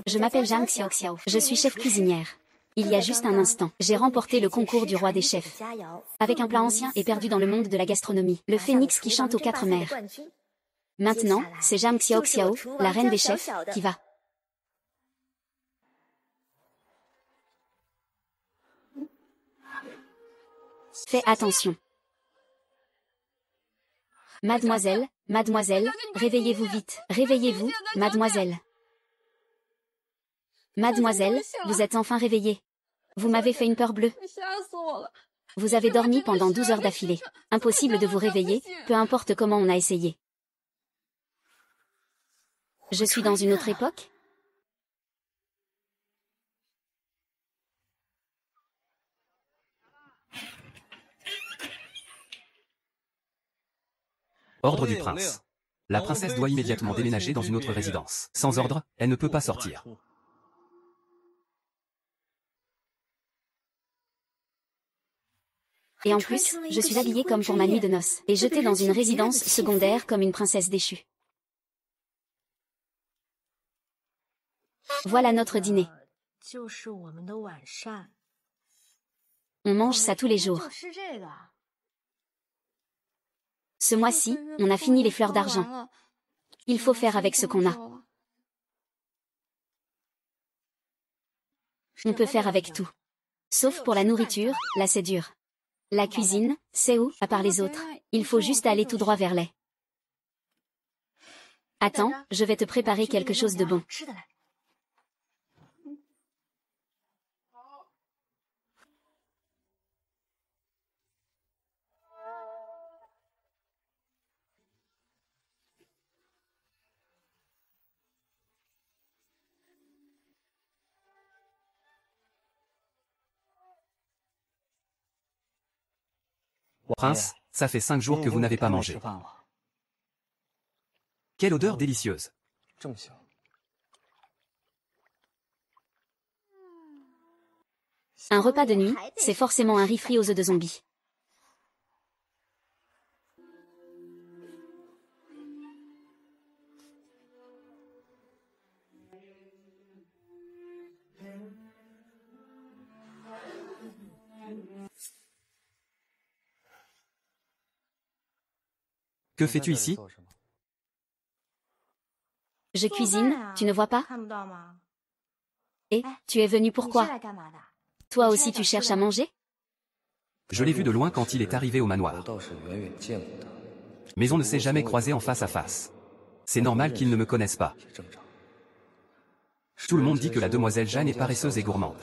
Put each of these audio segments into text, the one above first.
Je m'appelle Zhang Xiaoxiao. Je suis chef cuisinière. Il y a juste un instant, j'ai remporté le concours du roi des chefs. Avec un plat ancien et perdu dans le monde de la gastronomie. Le phénix qui chante aux quatre mers. Maintenant, c'est Zhang Xiaoxiao, la reine des chefs, qui va. Fais attention. Mademoiselle, mademoiselle, réveillez-vous vite. Réveillez-vous, mademoiselle. Mademoiselle, vous êtes enfin réveillée. Vous m'avez fait une peur bleue. Vous avez dormi pendant 12 heures d'affilée. Impossible de vous réveiller, peu importe comment on a essayé. Je suis dans une autre époque? Ordre du prince. La princesse doit immédiatement déménager dans une autre résidence. Sans ordre, elle ne peut pas sortir. Et en plus, je suis habillée comme pour ma nuit de noces, et jetée dans une résidence secondaire comme une princesse déchue. Voilà notre dîner. On mange ça tous les jours. Ce mois-ci, on a fini les fleurs d'argent. Il faut faire avec ce qu'on a. On peut faire avec tout. Sauf pour la nourriture, là c'est dur. La cuisine, c'est où, à part les autres. Il faut juste aller tout droit vers les. Attends, je vais te préparer quelque chose de bon. Prince, ça fait 5 jours que vous n'avez pas mangé. Quelle odeur délicieuse. Un repas de nuit, c'est forcément un riz frit aux œufs de zombie. Que fais-tu ici? Je cuisine, tu ne vois pas? Et, tu es venu pourquoi? Toi aussi tu cherches à manger? Je l'ai vu de loin quand il est arrivé au manoir. Mais on ne s'est jamais croisé en face à face. C'est normal qu'ils ne me connaissent pas. Tout le monde dit que la demoiselle Jeanne est paresseuse et gourmande.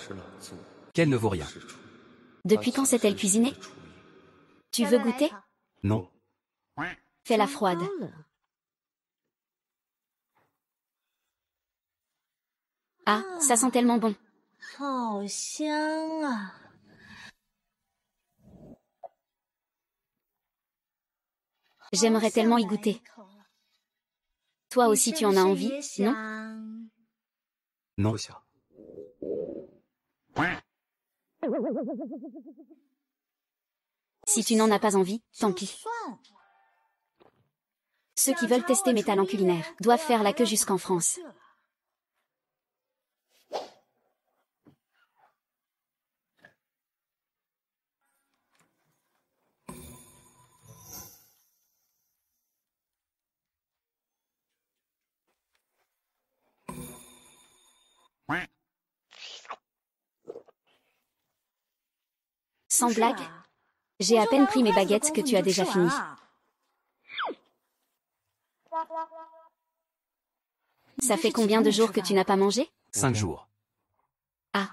Qu'elle ne vaut rien. Depuis quand s'est-elle cuisinée? Tu veux goûter? Non. Fais-la froide. Ah, ça sent tellement bon. J'aimerais tellement y goûter. Toi aussi tu en as envie, non? Non. Si tu n'en as pas envie, tant pis. Ceux qui veulent tester mes talents culinaires doivent faire la queue jusqu'en France. Sans blague, j'ai à peine pris mes baguettes que tu as déjà fini. Ça fait combien de jours que tu n'as pas mangé? 5 jours. Ah.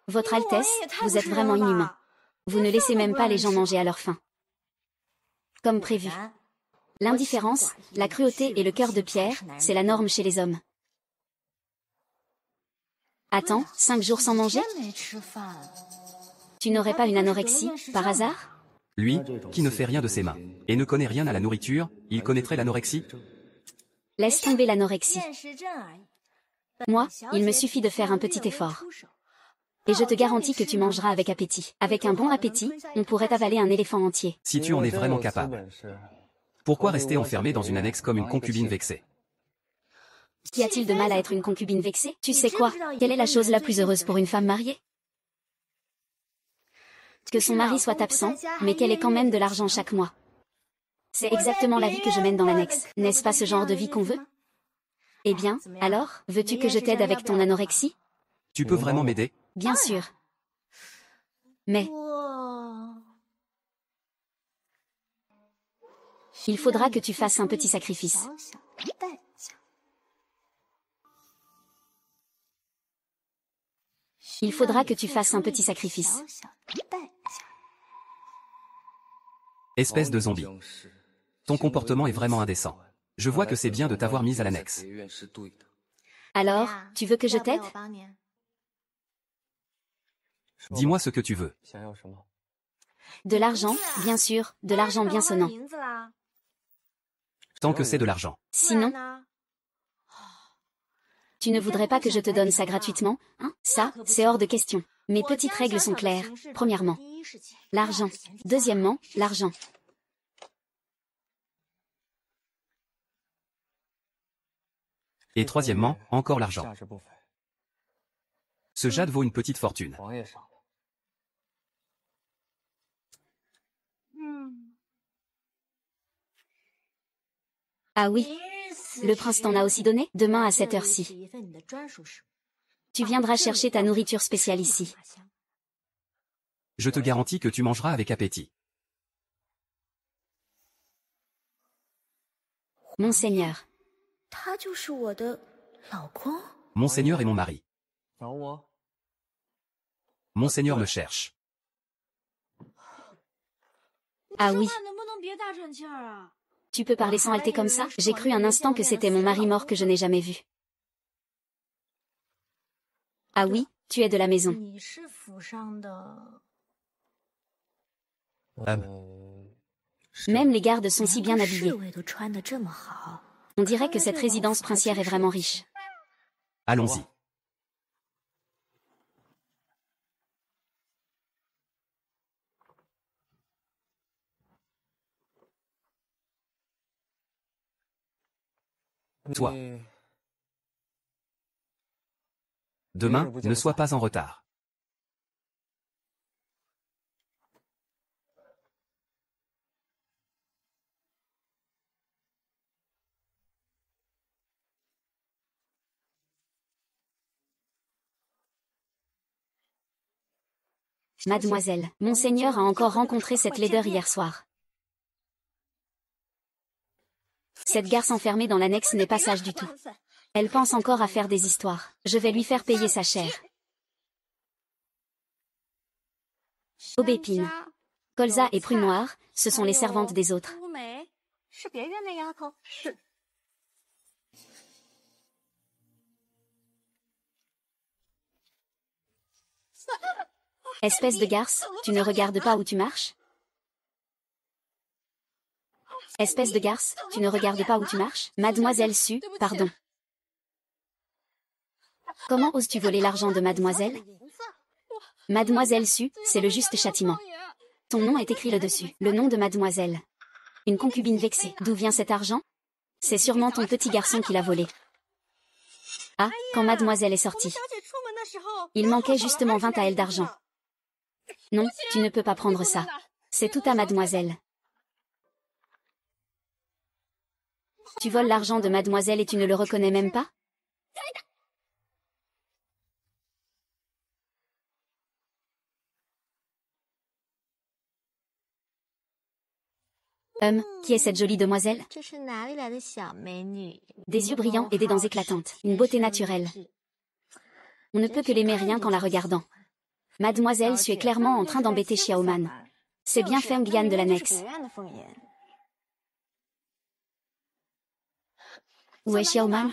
Votre Altesse, vous êtes vraiment inhumain. Vous ne laissez même pas les gens manger à leur faim. Comme prévu. L'indifférence, la cruauté et le cœur de pierre, c'est la norme chez les hommes. Attends, 5 jours sans manger? Tu n'aurais pas une anorexie, par hasard? Lui, qui ne fait rien de ses mains, et ne connaît rien à la nourriture, il connaîtrait l'anorexie? Laisse tomber l'anorexie. Moi, il me suffit de faire un petit effort. Et je te garantis que tu mangeras avec appétit. Avec un bon appétit, on pourrait avaler un éléphant entier. Si tu en es vraiment capable. Pourquoi rester enfermé dans une annexe comme une concubine vexée? Qu'y a-t-il de mal à être une concubine vexée? Tu sais quoi? Quelle est la chose la plus heureuse pour une femme mariée? Que son mari soit absent, mais qu'elle ait quand même de l'argent chaque mois. C'est exactement la vie que je mène dans l'annexe. N'est-ce pas ce genre de vie qu'on veut? Eh bien, alors, veux-tu que je t'aide avec ton anorexie? Tu peux vraiment m'aider? Bien sûr. Mais il faudra que tu fasses un petit sacrifice. Il faudra que tu fasses un petit sacrifice. Espèce de zombie. Ton comportement est vraiment indécent. Je vois que c'est bien de t'avoir mise à l'annexe. Alors, tu veux que je t'aide? Dis-moi ce que tu veux. De l'argent, bien sûr, de l'argent bien sonnant. Tant que c'est de l'argent. Sinon, tu ne voudrais pas que je te donne ça gratuitement, hein? Ça, c'est hors de question. Mes petites règles sont claires. Premièrement, l'argent. Deuxièmement, l'argent. Et troisièmement, encore l'argent. Ce jade vaut une petite fortune. Ah oui, le prince t'en a aussi donné? Demain à cette heure-ci. Tu viendras chercher ta nourriture spéciale ici. Je te garantis que tu mangeras avec appétit. Monseigneur. Monseigneur est mon mari. Monseigneur me cherche. Ah oui. Tu peux parler sans halter comme ça? J'ai cru un instant que c'était mon mari mort que je n'ai jamais vu. Ah oui, tu es de la maison. Même les gardes sont si bien habillés. On dirait que cette résidence princière est vraiment riche. Allons-y. Toi. Demain, ne sois pas en retard. Mademoiselle, Monseigneur a encore rencontré cette laideur hier soir. Cette garce enfermée dans l'annexe n'est pas sage du tout. Elle pense encore à faire des histoires. Je vais lui faire payer sa chair. Aubépine, colza et prune noire, ce sont les servantes des autres. Espèce de garce, tu ne regardes pas où tu marches? Espèce de garce, tu ne regardes pas où tu marches? Mademoiselle Su, pardon. Comment oses-tu voler l'argent de mademoiselle? Mademoiselle Su, c'est le juste châtiment. Ton nom est écrit le-dessus, le nom de mademoiselle. Une concubine vexée. D'où vient cet argent? C'est sûrement ton petit garçon qui l'a volé. Ah, quand mademoiselle est sortie. Il manquait justement 20 à elle d'argent. Non, tu ne peux pas prendre ça. C'est tout à mademoiselle. Tu voles l'argent de mademoiselle et tu ne le reconnais même pas? Qui est cette jolie demoiselle? Des yeux brillants et des dents éclatantes, une beauté naturelle. On ne peut que l'aimer rien qu'en la regardant. Mademoiselle Su est clairement en train d'embêter Xiaoman. C'est bien Feng Yan de l'annexe. Où est Xiaoman?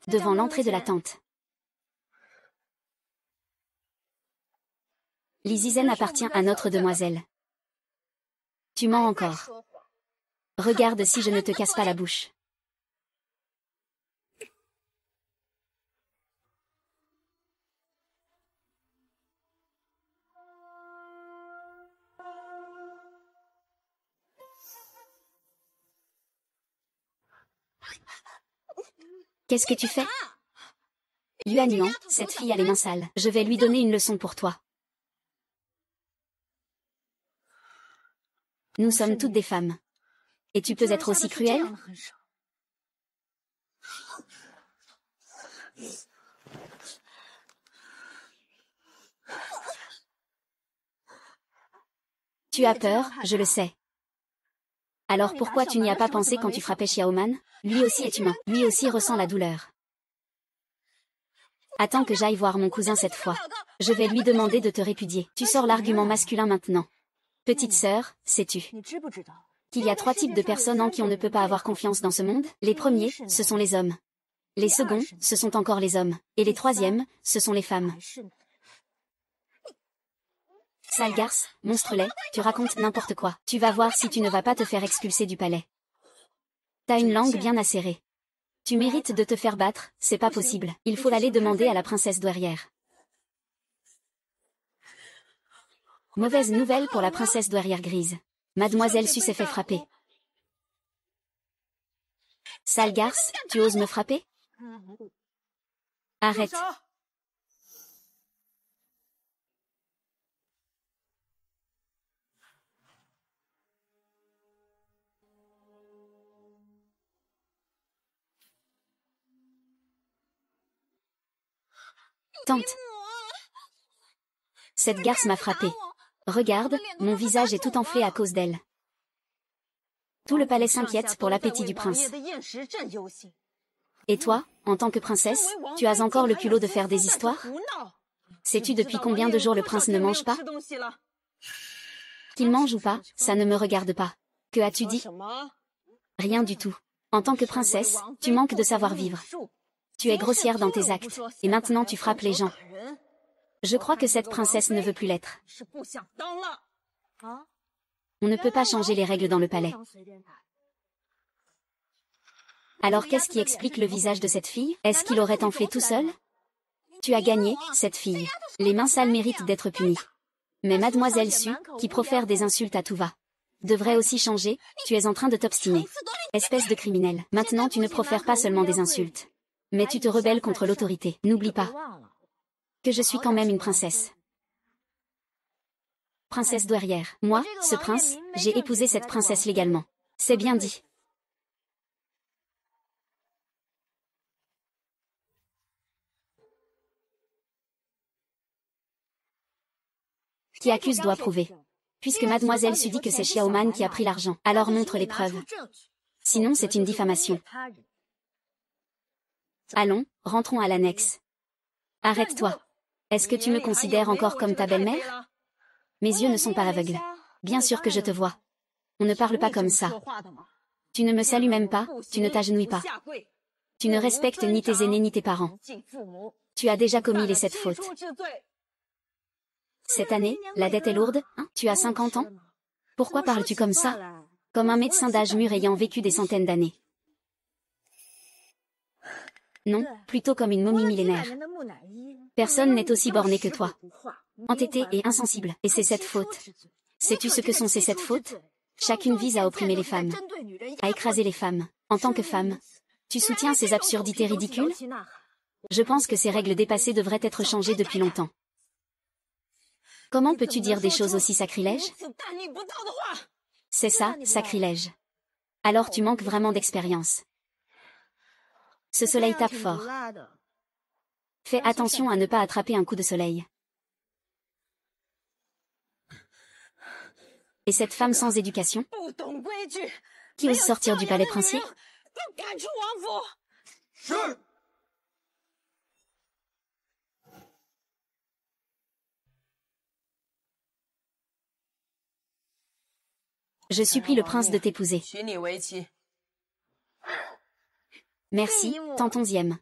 Devant l'entrée de la tente. Lizizen appartient à notre demoiselle. Tu mens encore. Regarde si je ne te casse pas la bouche. Qu'est-ce que tu fais? Yuan, non, cette fille a les mains sales. Je vais lui donner une leçon pour toi. Nous sommes toutes des femmes. Et tu peux être aussi cruelle? Tu as peur, je le sais. Alors pourquoi tu n'y as pas pensé quand tu frappais Xiaoman? Lui aussi est humain, lui aussi ressent la douleur. Attends que j'aille voir mon cousin cette fois. Je vais lui demander de te répudier. Tu sors l'argument masculin maintenant. Petite sœur, sais-tu qu'il y a 3 types de personnes en qui on ne peut pas avoir confiance dans ce monde? Les premiers, ce sont les hommes. Les seconds, ce sont encore les hommes. Et les troisièmes, ce sont les femmes. Sale garce, monstre laid, tu racontes n'importe quoi. Tu vas voir si tu ne vas pas te faire expulser du palais. T'as une langue bien acérée. Tu mérites de te faire battre, c'est pas possible. Il faut aller demander à la princesse douairière. Mauvaise nouvelle pour la princesse douairière grise. Mademoiselle Su s'est fait frapper. Sale garce, tu oses me frapper? Arrête. Tante. Cette garce m'a frappé. Regarde, mon visage est tout enflé à cause d'elle. Tout le palais s'inquiète pour l'appétit du prince. Et toi, en tant que princesse, tu as encore le culot de faire des histoires? Sais-tu depuis combien de jours le prince ne mange pas? Qu'il mange ou pas, ça ne me regarde pas. Que as-tu dit? Rien du tout. En tant que princesse, tu manques de savoir-vivre. Tu es grossière dans tes actes, et maintenant tu frappes les gens. Je crois que cette princesse ne veut plus l'être. On ne peut pas changer les règles dans le palais. Alors qu'est-ce qui explique le visage de cette fille? Est-ce qu'il aurait enflé tout seul? Tu as gagné, cette fille. Les mains sales méritent d'être punies. Mais mademoiselle Su, qui profère des insultes à tout va, devrait aussi changer, tu es en train de t'obstiner. Espèce de criminel. Maintenant tu ne profères pas seulement des insultes. Mais tu te rebelles contre l'autorité. N'oublie pas que je suis quand même une princesse. Princesse douairière. Moi, ce prince, j'ai épousé cette princesse légalement. C'est bien dit. Qui accuse doit prouver. Puisque mademoiselle Su dit que c'est Xiaoman qui a pris l'argent, alors montre les preuves. Sinon c'est une diffamation. Allons, rentrons à l'annexe. Arrête-toi. Est-ce que tu me considères encore comme ta belle-mère? Mes yeux ne sont pas aveugles. Bien sûr que je te vois. On ne parle pas comme ça. Tu ne me salues même pas, tu ne t'agenouilles pas. Tu ne respectes ni tes aînés ni tes parents. Tu as déjà commis les 7 fautes. Cette année, la dette est lourde, hein? Tu as 50 ans? Pourquoi parles-tu comme ça? Comme un médecin d'âge mûr ayant vécu des centaines d'années. Non, plutôt comme une momie millénaire. Personne n'est aussi borné que toi. Entêté et insensible. Et c'est cette faute. Sais-tu ce que sont ces 7 fautes? Chacune vise à opprimer les femmes. À écraser les femmes. En tant que femme. Tu soutiens ces absurdités ridicules? Je pense que ces règles dépassées devraient être changées depuis longtemps. Comment peux-tu dire des choses aussi sacrilèges? C'est ça, sacrilège. Alors tu manques vraiment d'expérience. Ce soleil tape fort. Fais attention à ne pas attraper un coup de soleil. Et cette femme sans éducation? Qui ose sortir du palais princier? Je supplie le prince de t'épouser. Merci, tante 11e.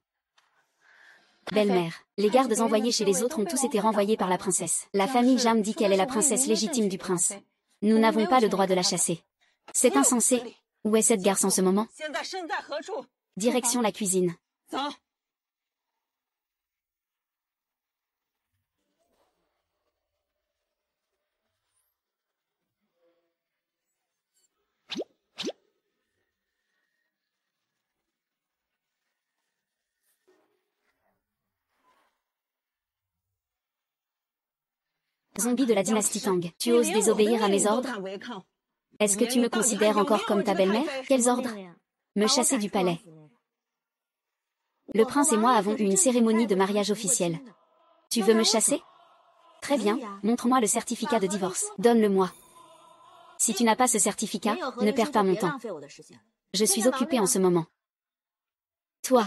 Belle-mère, les gardes envoyés chez les autres ont tous été renvoyés par la princesse. La famille Jam dit qu'elle est la princesse légitime du prince. Nous n'avons pas le droit de la chasser. C'est insensé. Où est cette garce en ce moment? Direction la cuisine. Zombie de la dynastie Tang. Tu oses désobéir à mes ordres? Est-ce que tu me considères encore comme ta belle-mère? Quels ordres? Me chasser du palais. Le prince et moi avons eu une cérémonie de mariage officielle. Tu veux me chasser? Très bien, montre-moi le certificat de divorce. Donne-le-moi. Si tu n'as pas ce certificat, ne perds pas mon temps. Je suis occupée en ce moment. Toi.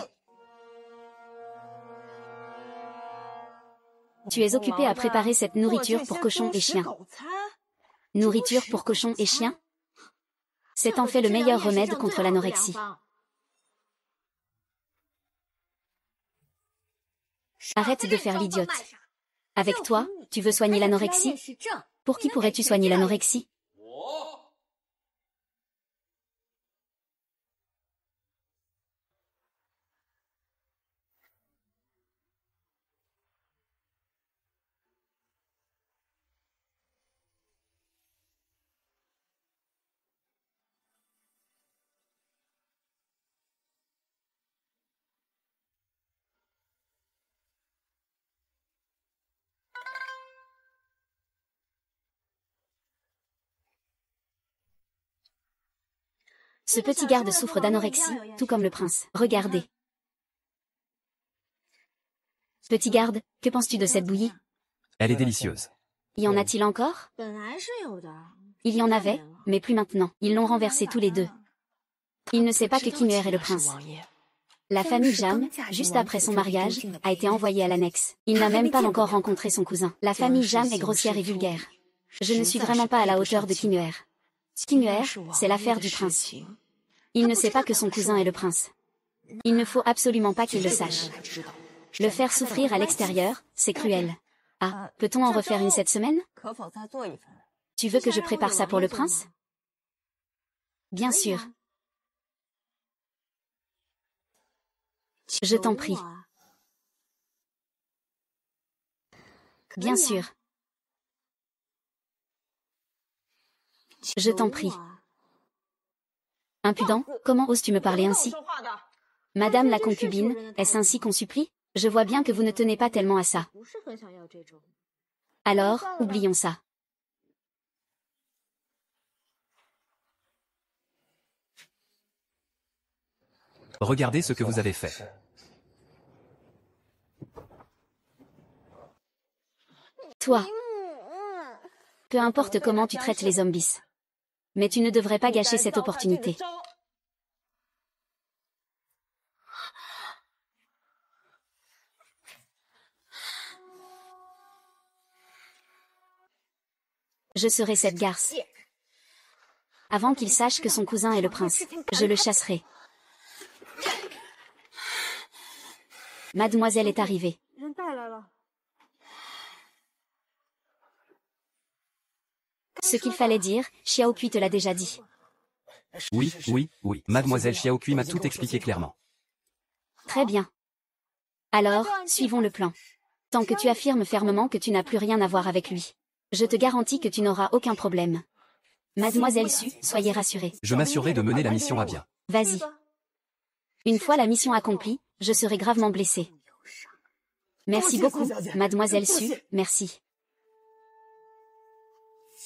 Tu es occupé à préparer cette nourriture pour cochons et chiens. Nourriture pour cochons et chiens? C'est en fait le meilleur remède contre l'anorexie. Arrête de faire l'idiote. Avec toi, tu veux soigner l'anorexie? Pour qui pourrais-tu soigner l'anorexie? Ce petit garde souffre d'anorexie, tout comme le prince. Regardez. Petit garde, que penses-tu de cette bouillie? Elle est délicieuse. Y en a-t-il encore? Il y en avait, mais plus maintenant. Ils l'ont renversé tous les deux. Il ne sait pas que Qing'er est le prince. La famille Jam, juste après son mariage, a été envoyée à l'annexe. Il n'a même pas encore rencontré son cousin. La famille Jam est grossière et vulgaire. Je ne suis vraiment pas à la hauteur de Qing'er. Qing'er, c'est l'affaire du prince. Il ne sait pas que son cousin est le prince. Il ne faut absolument pas qu'il le sache. Le faire souffrir à l'extérieur, c'est cruel. Ah, peut-on en refaire une cette semaine? Tu veux que je prépare ça pour le prince? Bien sûr. Je t'en prie. Bien sûr. Je t'en prie. Impudent, comment oses-tu me parler ainsi? Madame la concubine, est-ce ainsi qu'on supplie? Je vois bien que vous ne tenez pas tellement à ça. Alors, oublions ça. Regardez ce que vous avez fait. Toi. Peu importe comment tu traites les zombies. Mais tu ne devrais pas gâcher cette opportunité. Je serai cette garce. Avant qu'il sache que son cousin est le prince, je le chasserai. Mademoiselle est arrivée. Ce qu'il fallait dire, Xiaokui te l'a déjà dit. Oui. Mademoiselle Xiaokui m'a tout expliqué clairement. Très bien. Alors, suivons le plan. Tant que tu affirmes fermement que tu n'as plus rien à voir avec lui. Je te garantis que tu n'auras aucun problème. Mademoiselle Su, soyez rassurée. Je m'assurerai de mener la mission à bien. Vas-y. Une fois la mission accomplie, je serai gravement blessée. Merci beaucoup, Mademoiselle Su, merci.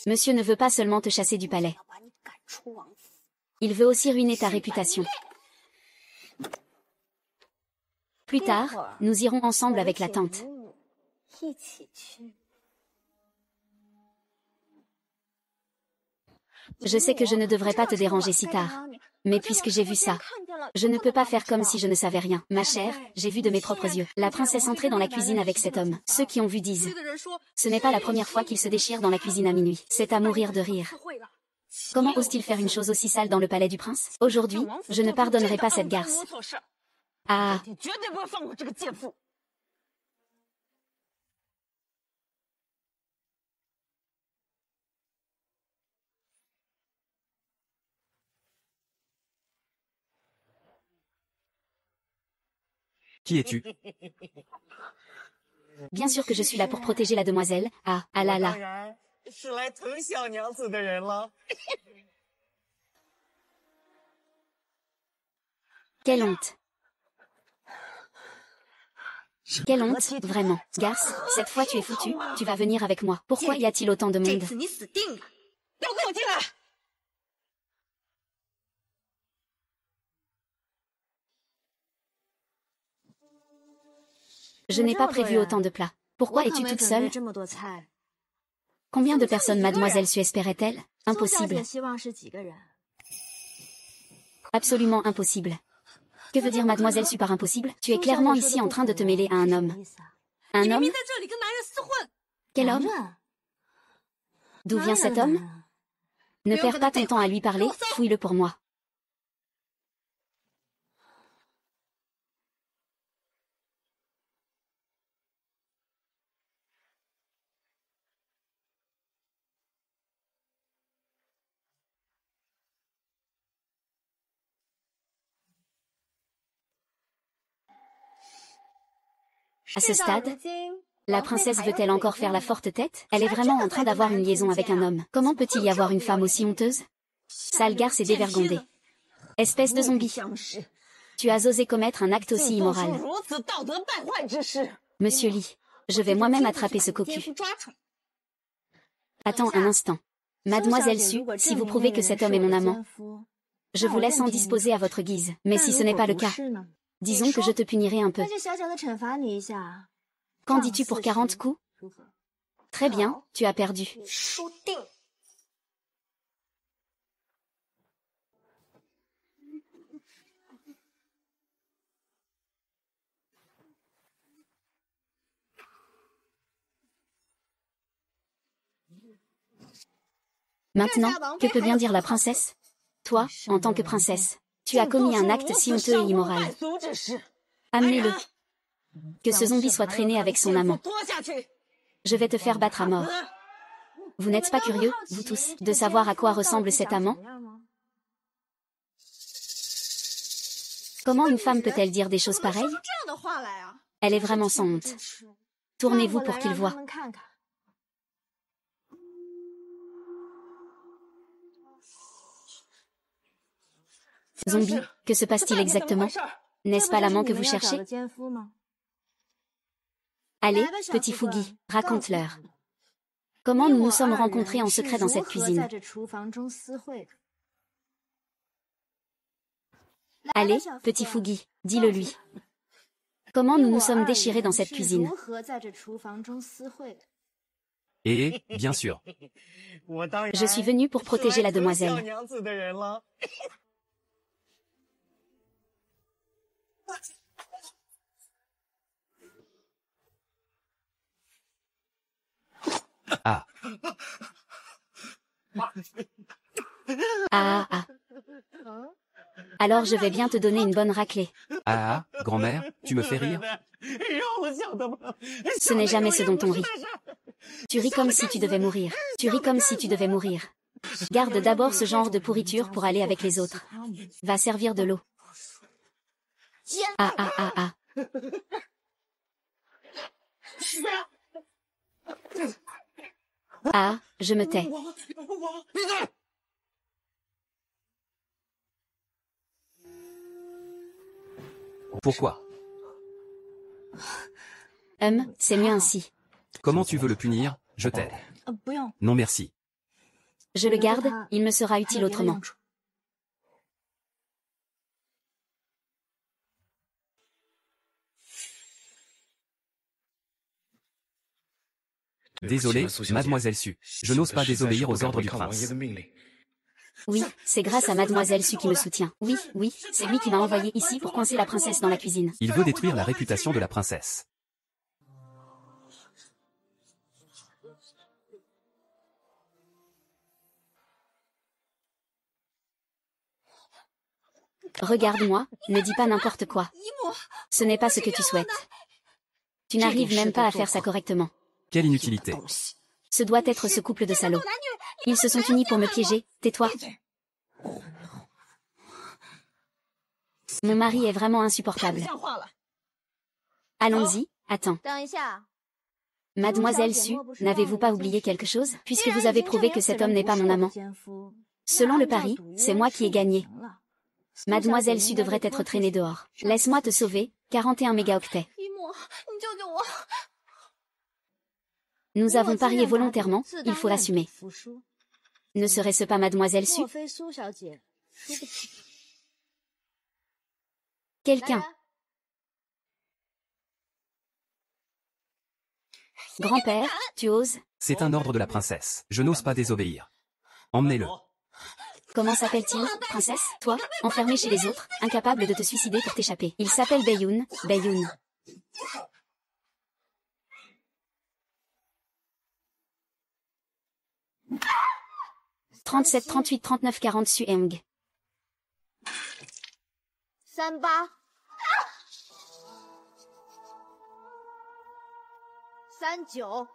Monsieur ne veut pas seulement te chasser du palais. Il veut aussi ruiner ta réputation. Plus tard, nous irons ensemble avec la tante. Je sais que je ne devrais pas te déranger si tard. Mais puisque j'ai vu ça, je ne peux pas faire comme si je ne savais rien. Ma chère, j'ai vu de mes propres yeux. La princesse entrer dans la cuisine avec cet homme. Ceux qui ont vu disent. Ce n'est pas la première fois qu'il se déchire dans la cuisine à minuit. C'est à mourir de rire. Comment ose-t-il faire une chose aussi sale dans le palais du prince? Aujourd'hui, je ne pardonnerai pas cette garce. Ah. Qui es-tu? Bien sûr que je suis là pour protéger la demoiselle. Ah là là. Quelle honte. Quelle honte, vraiment. Garce, cette fois tu es foutu, tu vas venir avec moi. Pourquoi y a-t-il autant de monde? Je n'ai pas prévu autant de plats. Pourquoi es-tu toute seule? Combien de personnes Mademoiselle Su espérait-elle? Impossible. Absolument impossible. Que veut dire Mademoiselle Su par impossible? Tu es clairement ici en train de te mêler à un homme. Un homme? Quel homme? D'où vient cet homme? Ne perds pas ton temps à lui parler, fouille-le pour moi. À ce stade, la princesse veut-elle encore faire la forte tête? Elle est vraiment en train d'avoir une liaison avec un homme. Comment peut-il y avoir une femme aussi honteuse? Sale garce et dévergondée. Espèce de zombie. Tu as osé commettre un acte aussi immoral. Monsieur Lee, je vais moi-même attraper ce cocu. Attends un instant. Mademoiselle Su, si vous prouvez que cet homme est mon amant, je vous laisse en disposer à votre guise. Mais si ce n'est pas le cas, disons que je te punirai un peu. Qu'en dis-tu pour 40 coups? Très bien, tu as perdu. Maintenant, que peut bien dire la princesse? Toi, en tant que princesse, tu as commis un acte si honteux et immoral. Amenez-le. Que ce zombie soit traîné avec son amant. Je vais te faire battre à mort. Vous n'êtes pas curieux, vous tous, de savoir à quoi ressemble cet amant? Comment une femme peut-elle dire des choses pareilles? Elle est vraiment sans honte. Tournez-vous pour qu'il voie. Zombie, que se passe-t-il exactement? N'est-ce pas l'amant que vous cherchez? Allez, petit Fougi, raconte-leur. Comment nous nous sommes rencontrés en secret dans cette cuisine? Allez, petit Fougi, dis-le lui. Comment nous nous sommes déchirés dans cette cuisine? Et, bien sûr. Je suis venu pour protéger la demoiselle. Ah. Ah, ah. Alors je vais bien te donner une bonne raclée. Ah, grand-mère, tu me fais rire? Ce n'est jamais ce dont on rit. Tu ris comme si tu devais mourir. Tu ris comme si tu devais mourir. Garde d'abord ce genre de pourriture pour aller avec les autres. Va servir de l'eau. Ah, ah, ah, ah. Ah, je me tais. Pourquoi? C'est mieux ainsi. Comment tu veux le punir? Je t'aide. Non merci. Je le garde, il me sera utile autrement. Désolé, Mademoiselle Su. Je n'ose pas désobéir aux ordres du prince. Oui, c'est grâce à Mademoiselle Su qui me soutient. Oui, oui, c'est lui qui m'a envoyé ici pour coincer la princesse dans la cuisine. Il veut détruire la réputation de la princesse. Regarde-moi, ne dis pas n'importe quoi. Ce n'est pas ce que tu souhaites. Tu n'arrives même pas à faire ça correctement. Quelle inutilité. Ce doit être ce couple de salauds. Ils se sont unis pour me piéger, tais-toi. Mon mari est vraiment insupportable. Allons-y, attends. Mademoiselle Su, n'avez-vous pas oublié quelque chose, puisque vous avez prouvé que cet homme n'est pas mon amant? Selon le pari, c'est moi qui ai gagné. Mademoiselle Su devrait être traînée dehors. Laisse-moi te sauver, 41 mégaoctets. Nous avons parié volontairement, il faut l'assumer. Ne serait-ce pas Mademoiselle Su? Quelqu'un. Grand-père, tu oses? C'est un ordre de la princesse. Je n'ose pas désobéir. Emmenez-le. Comment s'appelle-t-il, princesse? Toi, enfermée chez les autres, incapable de te suicider pour t'échapper. Il s'appelle Bayoun, Bayoun. « 37, 38, 39, 40 Sueng. 38 39 40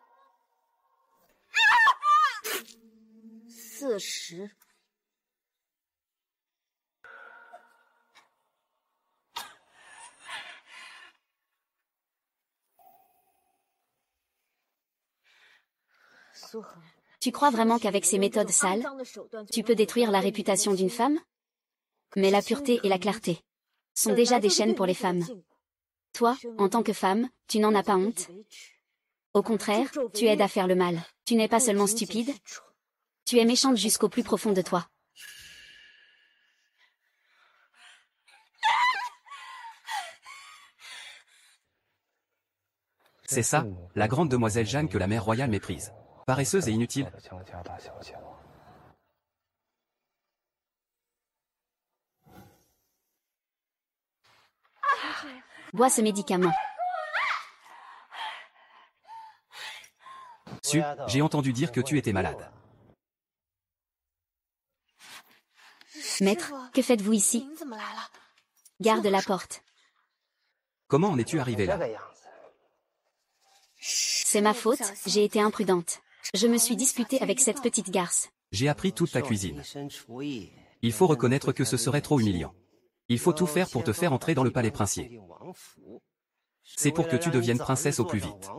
Tu crois vraiment qu'avec ces méthodes sales, tu peux détruire la réputation d'une femme? Mais la pureté et la clarté sont déjà des chaînes pour les femmes. Toi, en tant que femme, tu n'en as pas honte? Au contraire, tu aides à faire le mal. Tu n'es pas seulement stupide, tu es méchante jusqu'au plus profond de toi. C'est ça, la grande demoiselle Jeanne que la mère royale méprise. Paresseuse et inutile. Bois ce médicament. Su, j'ai entendu dire que tu étais malade. Maître, que faites-vous ici? Garde la porte. Comment en es-tu arrivé là? C'est ma faute, j'ai été imprudente. Je me suis disputée avec cette petite garce. J'ai appris toute ta cuisine. Il faut reconnaître que ce serait trop humiliant. Il faut tout faire pour te faire entrer dans le palais princier. C'est pour que tu deviennes princesse au plus vite.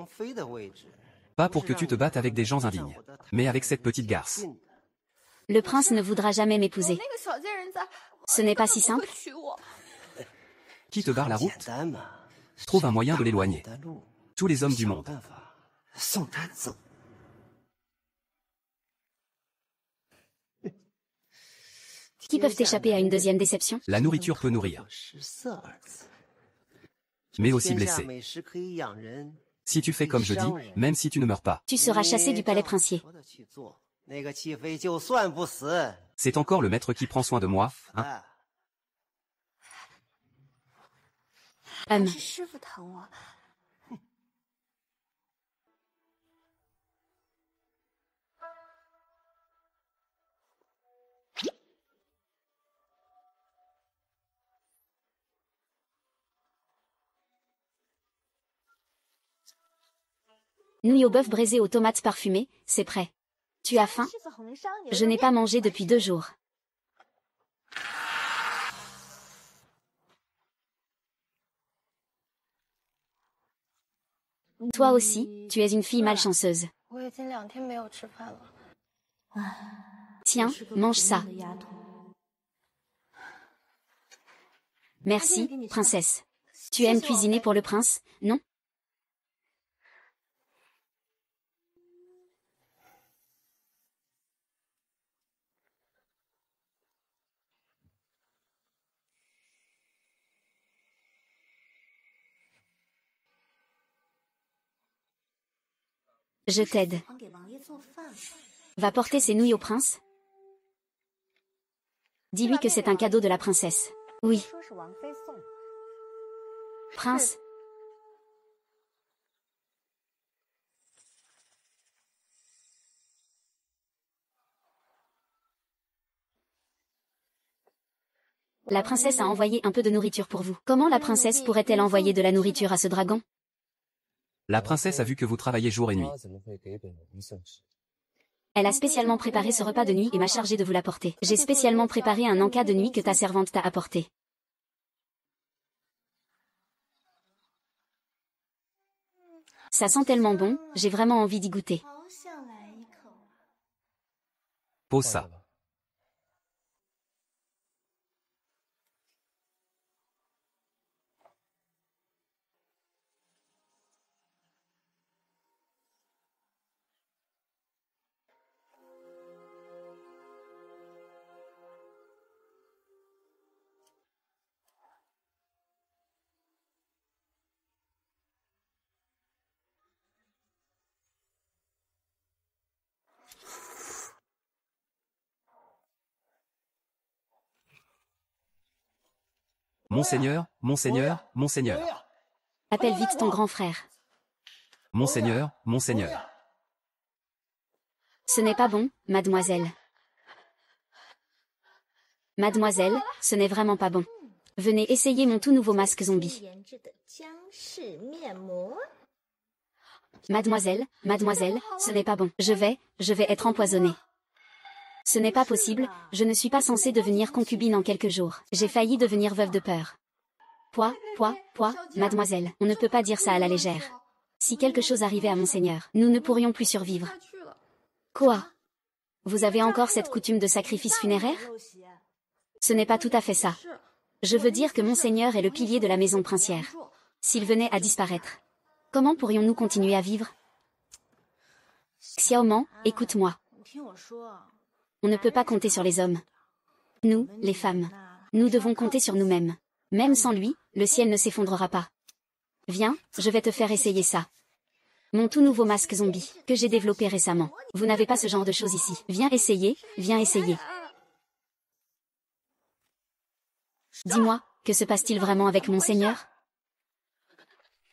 Pas pour que tu te battes avec des gens indignes, mais avec cette petite garce. Le prince ne voudra jamais m'épouser. Ce n'est pas si simple. Qui te barre la route? Trouve un moyen de l'éloigner. Tous les hommes du monde. Qui peuvent échapper à une deuxième déception? La nourriture peut nourrir, mais aussi blesser. Si tu fais comme je dis, même si tu ne meurs pas, Tu seras chassé du palais princier. c'est encore le maître qui prend soin de moi, hein? Nouilles au bœuf braisé aux tomates parfumées, c'est prêt. Tu as faim? Je n'ai pas mangé depuis 2 jours. Toi aussi, tu es une fille malchanceuse. Tiens, mange ça. Merci, princesse. Tu aimes cuisiner pour le prince, non? Je t'aide. Va porter ces nouilles au prince. Dis-lui que c'est un cadeau de la princesse. Oui. Prince. La princesse a envoyé un peu de nourriture pour vous. Comment la princesse pourrait-elle envoyer de la nourriture à ce dragon? La princesse a vu que vous travaillez jour et nuit. Elle a spécialement préparé ce repas de nuit et m'a chargé de vous l'apporter. J'ai spécialement préparé un encas de nuit que ta servante t'a apporté. Ça sent tellement bon, j'ai vraiment envie d'y goûter. Pose ça. Monseigneur, Monseigneur, Monseigneur. Appelle vite ton grand frère. Monseigneur, Monseigneur. Ce n'est pas bon, mademoiselle. Mademoiselle, ce n'est vraiment pas bon. Venez essayer mon tout nouveau masque zombie. Mademoiselle, mademoiselle, ce n'est pas bon. Je vais être empoisonnée. Ce n'est pas possible, je ne suis pas censée devenir concubine en quelques jours. J'ai failli devenir veuve de peur. Mademoiselle, on ne peut pas dire ça à la légère. Si quelque chose arrivait à monseigneur, nous ne pourrions plus survivre. Quoi? Vous avez encore cette coutume de sacrifice funéraire? Ce n'est pas tout à fait ça. Je veux dire que monseigneur est le pilier de la maison princière. S'il venait à disparaître, comment pourrions-nous continuer à vivre? Xiaoman, écoute-moi. On ne peut pas compter sur les hommes. Nous, les femmes, nous devons compter sur nous-mêmes. Même sans lui, le ciel ne s'effondrera pas. Viens, je vais te faire essayer ça. Mon tout nouveau masque zombie, que j'ai développé récemment. Vous n'avez pas ce genre de choses ici. Viens essayer, viens essayer. Dis-moi, que se passe-t-il vraiment avec monseigneur?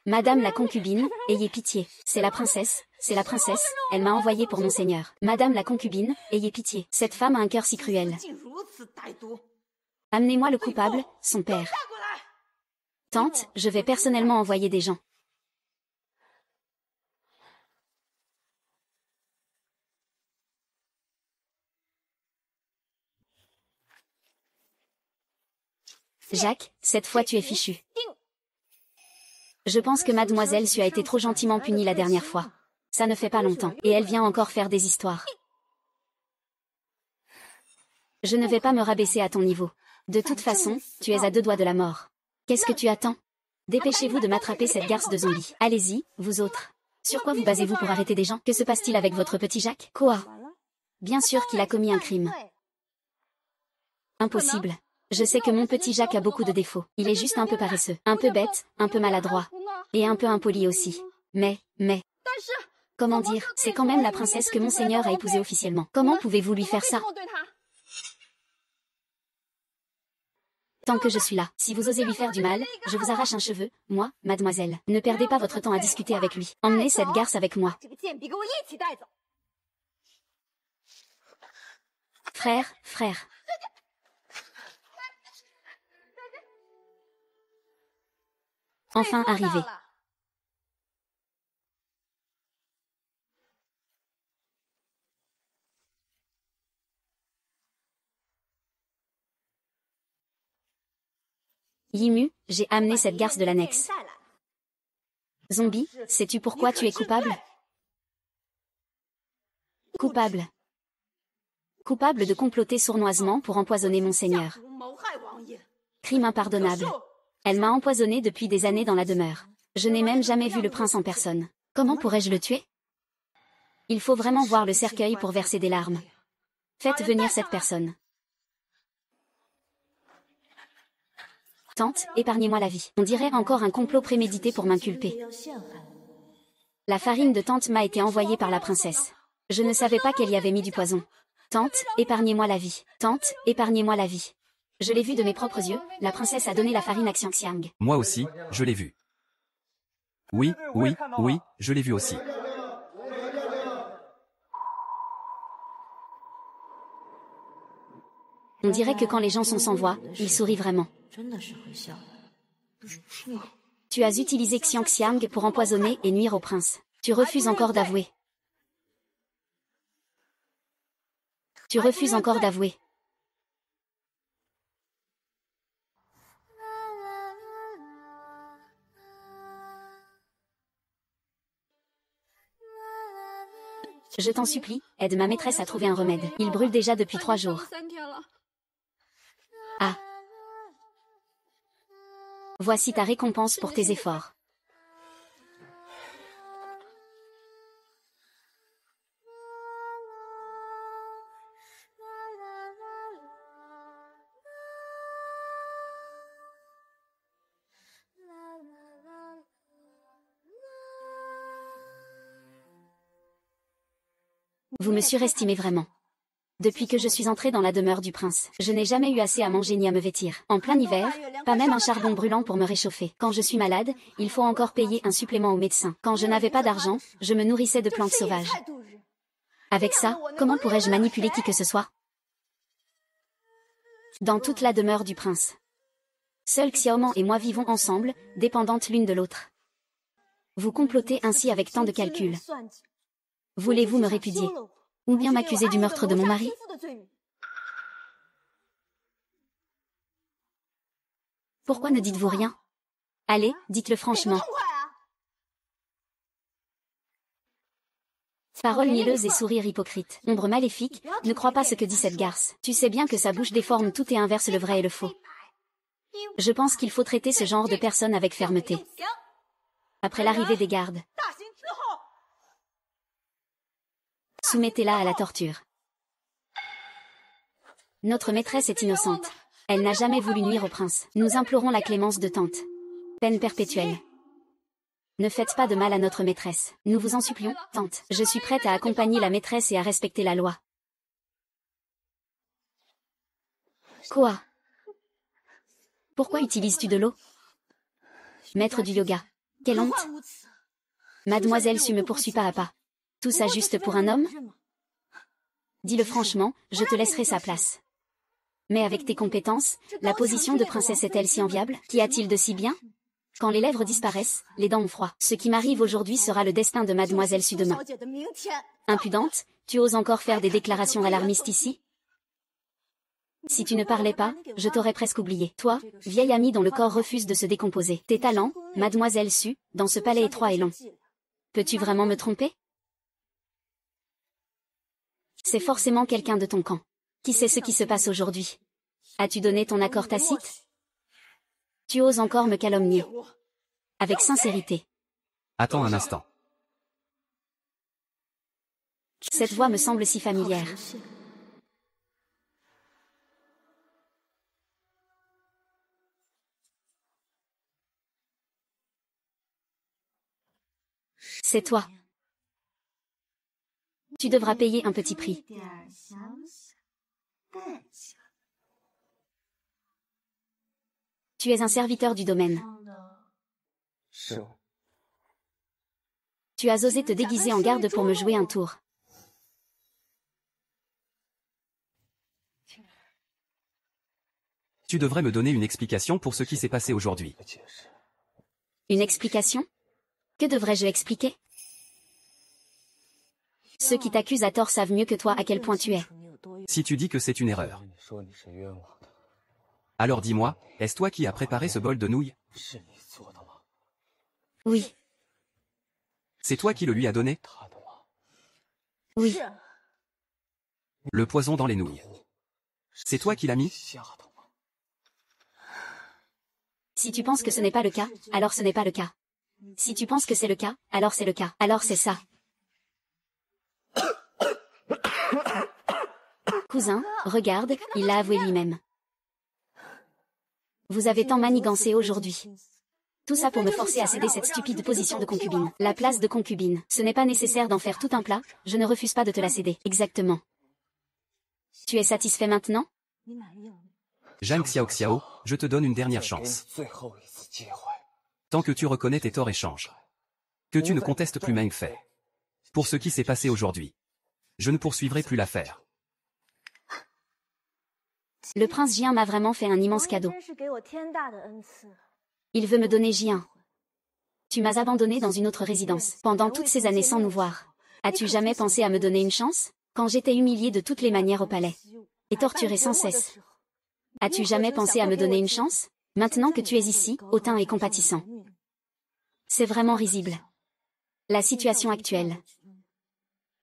Madame la concubine, ayez pitié. C'est la princesse, elle m'a envoyé pour monseigneur. Madame la concubine, ayez pitié. Cette femme a un cœur si cruel. Amenez-moi le coupable, son père. Tante, je vais personnellement envoyer des gens. Jacques, cette fois tu es fichu. Je pense que mademoiselle Su a été trop gentiment punie la dernière fois. Ça ne fait pas longtemps, et elle vient encore faire des histoires. Je ne vais pas me rabaisser à ton niveau. De toute façon, tu es à 2 doigts de la mort. Qu'est-ce que tu attends? Dépêchez-vous de m'attraper cette garce de zombies. Allez-y, vous autres. Sur quoi vous basez-vous pour arrêter des gens? Que se passe-t-il avec votre petit Jacques? Quoi? Bien sûr qu'il a commis un crime. Impossible. Je sais que mon petit Jacques a beaucoup de défauts. Il est juste un peu paresseux, un peu bête, un peu maladroit. Et un peu impoli aussi. Mais... Comment dire, c'est quand même la princesse que monseigneur a épousée officiellement. Comment pouvez-vous lui faire ça? Tant que je suis là, si vous osez lui faire du mal, je vous arrache un cheveu, moi, mademoiselle. Ne perdez pas votre temps à discuter avec lui. Emmenez cette garce avec moi. Frère. Enfin arrivé. Yimu, j'ai amené cette garce de l'annexe. Zombie, sais-tu pourquoi tu es coupable? Coupable. Coupable de comploter sournoisement pour empoisonner monseigneur. Crime impardonnable. Elle m'a empoisonné depuis des années dans la demeure. Je n'ai même jamais vu le prince en personne. Comment pourrais-je le tuer? Il faut vraiment voir le cercueil pour verser des larmes. Faites venir cette personne. Tante, épargnez-moi la vie. On dirait encore un complot prémédité pour m'inculper. La farine de tante m'a été envoyée par la princesse. Je ne savais pas qu'elle y avait mis du poison. Tante, épargnez-moi la vie. Tante, épargnez-moi la vie. Je l'ai vu de mes propres yeux, la princesse a donné la farine à Xiangxiang. Moi aussi, je l'ai vu. Oui, je l'ai vu aussi. On dirait que quand les gens sont sans voix, ils sourient vraiment. Tu as utilisé Xiangxiang pour empoisonner et nuire au prince. Tu refuses encore d'avouer. Tu refuses encore d'avouer. Je t'en supplie, aide ma maîtresse à trouver un remède. Il brûle déjà depuis 3 jours. Ah. Voici ta récompense pour tes efforts. Vous me surestimez vraiment. Depuis que je suis entrée dans la demeure du prince, je n'ai jamais eu assez à manger ni à me vêtir. En plein hiver, pas même un charbon brûlant pour me réchauffer. Quand je suis malade, il faut encore payer un supplément au médecin. Quand je n'avais pas d'argent, je me nourrissais de plantes sauvages. Avec ça, comment pourrais-je manipuler qui que ce soit? Dans toute la demeure du prince. Seuls Xiaoman et moi vivons ensemble, dépendantes l'une de l'autre. Vous complotez ainsi avec tant de calculs. Voulez-vous me répudier? Ou bien m'accuser du meurtre de mon mari? Pourquoi ne dites-vous rien? Allez, dites-le franchement. Paroles mielleuses et sourires hypocrites. Ombre maléfique, ne crois pas ce que dit cette garce. Tu sais bien que sa bouche déforme tout et inverse le vrai et le faux. Je pense qu'il faut traiter ce genre de personnes avec fermeté. Après l'arrivée des gardes, soumettez-la à la torture. Notre maîtresse est innocente. Elle n'a jamais voulu nuire au prince. Nous implorons la clémence de tante. Peine perpétuelle. Ne faites pas de mal à notre maîtresse. Nous vous en supplions, tante. Je suis prête à accompagner la maîtresse et à respecter la loi. Quoi? Pourquoi utilises-tu de l'eau? Maître du yoga. Quelle honte! Mademoiselle Su me poursuit pas à pas. Tout ça juste pour un homme? Dis-le franchement, je te laisserai sa place. Mais avec tes compétences, la position de princesse est-elle si enviable? Qu'y a-t-il de si bien? Quand les lèvres disparaissent, les dents ont froid. Ce qui m'arrive aujourd'hui sera le destin de Mademoiselle Su demain. Impudente, tu oses encore faire des déclarations alarmistes ici? Si tu ne parlais pas, je t'aurais presque oublié. Toi, vieille amie dont le corps refuse de se décomposer. Tes talents, Mademoiselle Su, dans ce palais étroit et long. Peux-tu vraiment me tromper? C'est forcément quelqu'un de ton camp. Qui sait ce qui se passe aujourd'hui? As-tu donné ton accord tacite? Tu oses encore me calomnier. Avec sincérité. Attends un instant. Cette voix me semble si familière. C'est toi. Tu devras payer un petit prix. Tu es un serviteur du domaine. Tu as osé te déguiser en garde pour me jouer un tour. Tu devrais me donner une explication pour ce qui s'est passé aujourd'hui. Une explication? Que devrais-je expliquer? Ceux qui t'accusent à tort savent mieux que toi à quel point tu es. Si tu dis que c'est une erreur, alors dis-moi, est-ce toi qui as préparé ce bol de nouilles? Oui. C'est toi qui le lui as donné? Oui. Le poison dans les nouilles. C'est toi qui l'as mis? Si tu penses que ce n'est pas le cas, alors ce n'est pas le cas. Si tu penses que c'est le cas, alors c'est le cas. Alors c'est ça. Cousin, regarde, il l'a avoué lui-même. Vous avez tant manigancé aujourd'hui. Tout ça pour me forcer à céder cette stupide position de concubine. La place de concubine. Ce n'est pas nécessaire d'en faire tout un plat, je ne refuse pas de te la céder. Exactement. Tu es satisfait maintenant? Zhang Xiaoxiao, je te donne une dernière chance. Tant que tu reconnais tes torts et changes. Que tu ne contestes plus Meng Fei. Pour ce qui s'est passé aujourd'hui. Je ne poursuivrai plus l'affaire. Le prince Jian m'a vraiment fait un immense cadeau. Il veut me donner Jian. Tu m'as abandonné dans une autre résidence, pendant toutes ces années sans nous voir. As-tu jamais pensé à me donner une chance? Quand j'étais humiliée de toutes les manières au palais. Et torturée sans cesse. As-tu jamais pensé à me donner une chance? Maintenant que tu es ici, hautain et compatissant. C'est vraiment risible. La situation actuelle.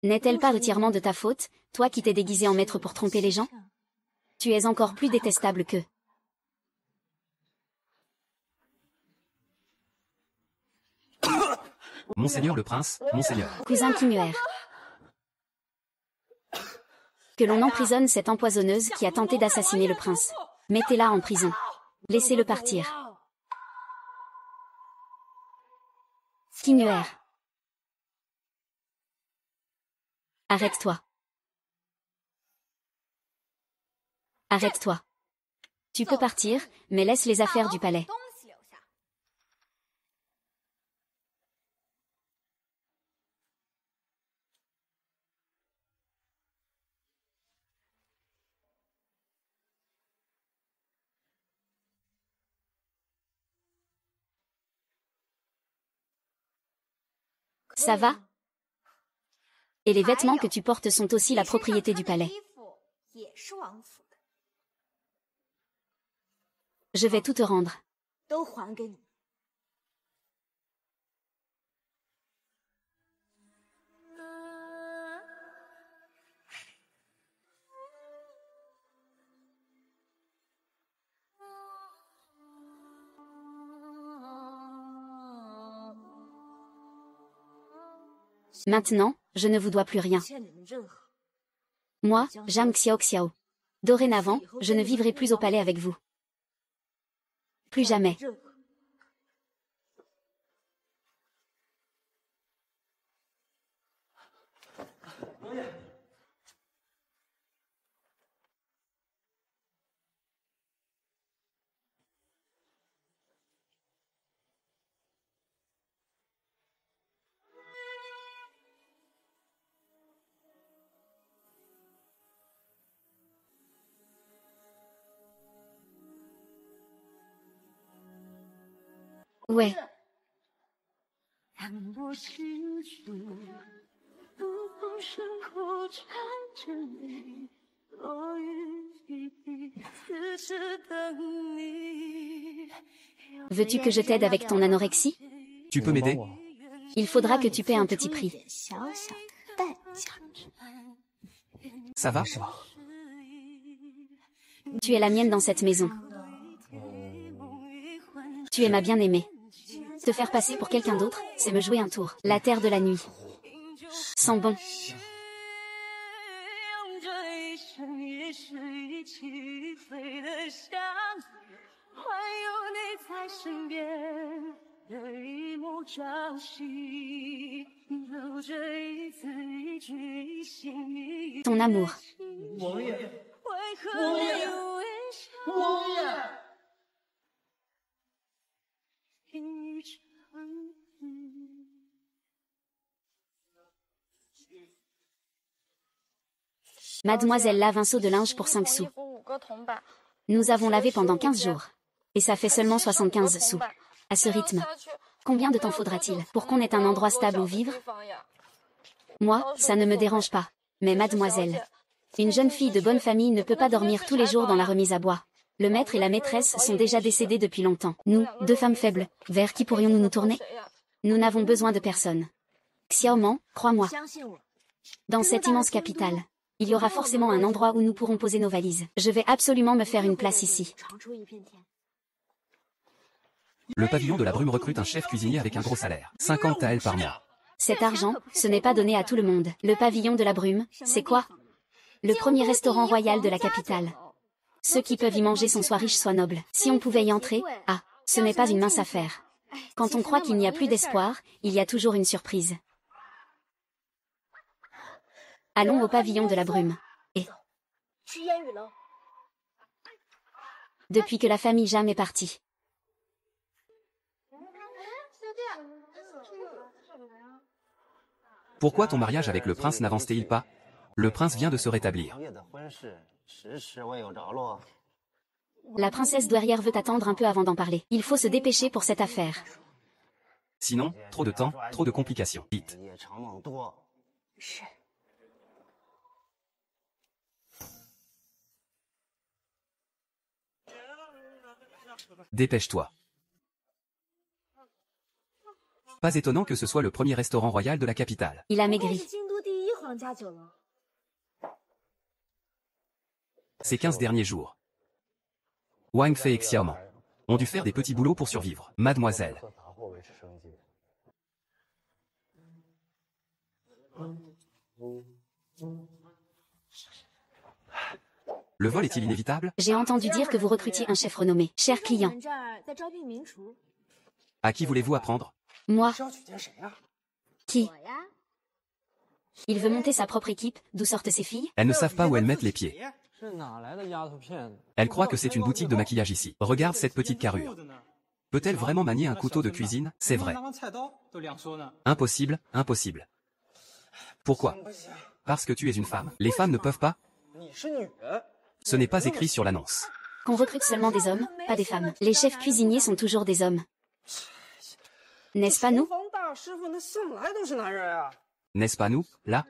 N'est-elle pas entièrement de ta faute, toi qui t'es déguisé en maître pour tromper les gens? Tu es encore plus détestable qu'eux. Monseigneur le prince, monseigneur. Cousin Kimuer. Que l'on emprisonne cette empoisonneuse qui a tenté d'assassiner le prince. Mettez-la en prison. Laissez-le partir. Kimuer. Arrête-toi. Arrête-toi. Tu peux partir, mais laisse les affaires du palais. Ça va? Et les vêtements que tu portes sont aussi la propriété du palais. Je vais tout te rendre. Maintenant, je ne vous dois plus rien. Moi, Zhang Xiaoxiao. Dorénavant, je ne vivrai plus au palais avec vous. Plus jamais. Ouais. Veux-tu que je t'aide avec ton anorexie? Tu peux m'aider? Il faudra que tu paies un petit prix. Ça va? Tu es la mienne dans cette maison. Tu es ma bien-aimée. Te faire passer pour quelqu'un d'autre, c'est me jouer un tour. La terre de la nuit. Sent bon. Ton amour. Mademoiselle lave un seau de linge pour 5 sous. Nous avons lavé pendant 15 jours. Et ça fait seulement 75 sous. À ce rythme. Combien de temps faudra-t-il pour qu'on ait un endroit stable où vivre? Moi, ça ne me dérange pas. Mais mademoiselle, une jeune fille de bonne famille ne peut pas dormir tous les jours dans la remise à bois. Le maître et la maîtresse sont déjà décédés depuis longtemps. Nous, deux femmes faibles, vers qui pourrions-nous nous tourner? Nous n'avons besoin de personne. Xiaoman, crois-moi. Dans cette immense capitale, il y aura forcément un endroit où nous pourrons poser nos valises. Je vais absolument me faire une place ici. Le pavillon de la Brume recrute un chef cuisinier avec un gros salaire. 50 taels par mois. Cet argent, ce n'est pas donné à tout le monde. Le pavillon de la Brume, c'est quoi? Le premier restaurant royal de la capitale. Ceux qui peuvent y manger sont soit riches soit nobles. Si on pouvait y entrer, ce n'est pas une mince affaire. Quand on croit qu'il n'y a plus d'espoir, il y a toujours une surprise. Allons au pavillon de la Brume. Et depuis que la famille Jam est partie. Pourquoi ton mariage avec le prince n'avance-t-il pas? Le prince vient de se rétablir. La princesse douairière veut attendre un peu avant d'en parler. Il faut se dépêcher pour cette affaire. Sinon, trop de temps, trop de complications. Vite. Dépêche-toi. Pas étonnant que ce soit le premier restaurant royal de la capitale. Il a maigri. Ces 15 derniers jours, Wang Fei et Xiaoman ont dû faire des petits boulots pour survivre. Mademoiselle. Le vol est-il inévitable? J'ai entendu dire que vous recrutiez un chef renommé. Cher client. À qui voulez-vous apprendre? Moi. Qui? Il veut monter sa propre équipe, d'où sortent ses filles? Elles ne savent pas où elles mettent les pieds. Elle croit que c'est une boutique de maquillage ici. Regarde cette petite carrure. Peut-elle vraiment manier un couteau de cuisine? C'est vrai. Impossible, impossible. Pourquoi? Parce que tu es une femme. Les femmes ne peuvent pas? Ce n'est pas écrit sur l'annonce. Qu'on recrute seulement des hommes, pas des femmes. Les chefs cuisiniers sont toujours des hommes. N'est-ce pas nous? N'est-ce pas nous, là?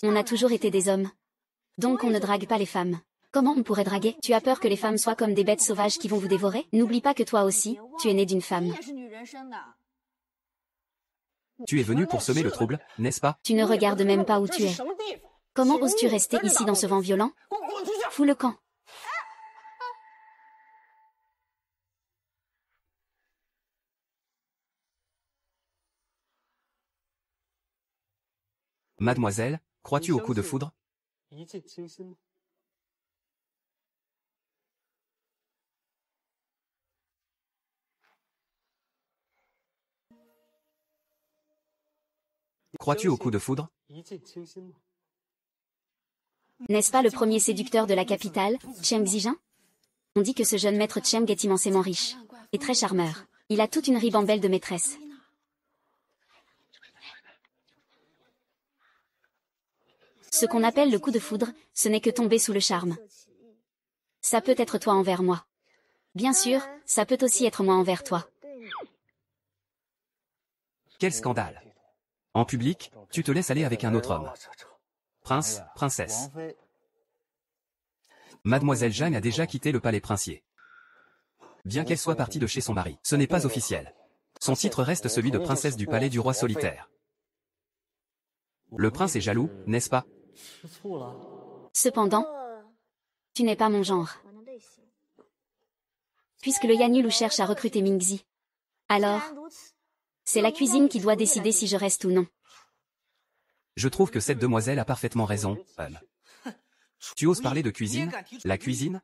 On a toujours été des hommes. Donc on ne drague pas les femmes. Comment on pourrait draguer? Tu as peur que les femmes soient comme des bêtes sauvages qui vont vous dévorer? N'oublie pas que toi aussi, tu es né d'une femme. Tu es venu pour semer le trouble, n'est-ce pas? Tu ne regardes même pas où tu es. Comment oses-tu rester ici dans ce vent violent? Fous le camp. Mademoiselle, crois-tu au coup de foudre? Crois-tu au coup de foudre? N'est-ce pas le premier séducteur de la capitale, Cheng Zijin? On dit que ce jeune maître Cheng est immensément riche. Et très charmeur. Il a toute une ribambelle de maîtresses. Ce qu'on appelle le coup de foudre, ce n'est que tomber sous le charme. Ça peut être toi envers moi. Bien sûr, ça peut aussi être moi envers toi. Quel scandale! En public, tu te laisses aller avec un autre homme. Prince, princesse. Mademoiselle Jeanne a déjà quitté le palais princier. Bien qu'elle soit partie de chez son mari, ce n'est pas officiel. Son titre reste celui de princesse du palais du roi solitaire. Le prince est jaloux, n'est-ce pas? Cependant, tu n'es pas mon genre. Puisque le Yanulu cherche à recruter Mingzi. Alors, c'est la cuisine qui doit décider si je reste ou non. Je trouve que cette demoiselle a parfaitement raison, Tu oses parler de cuisine? La cuisine?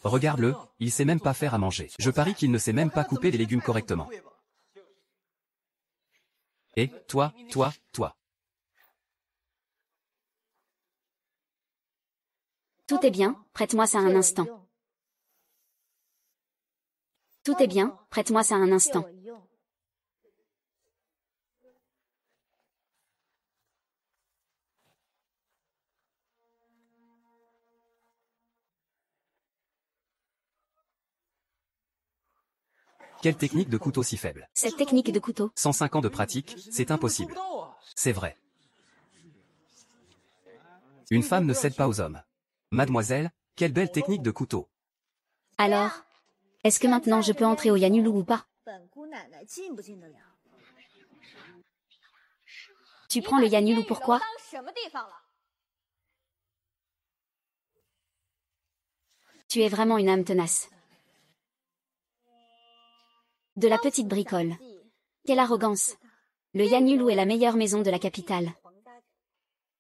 Regarde-le, il sait même pas faire à manger. Je parie qu'il ne sait même pas couper les légumes correctement. Et, toi. Tout est bien, prête-moi ça un instant. Tout est bien, prête-moi ça un instant. Quelle technique de couteau si faible? Cette technique de couteau. 105 ans de pratique, c'est impossible. C'est vrai. Une femme ne cède pas aux hommes. Mademoiselle, quelle belle technique de couteau. Alors, est-ce que maintenant je peux entrer au Yanulu ou pas? Tu prends le Yanulu pourquoi? Tu es vraiment une âme tenace. De la petite bricole. Quelle arrogance. Le Yanulu est la meilleure maison de la capitale.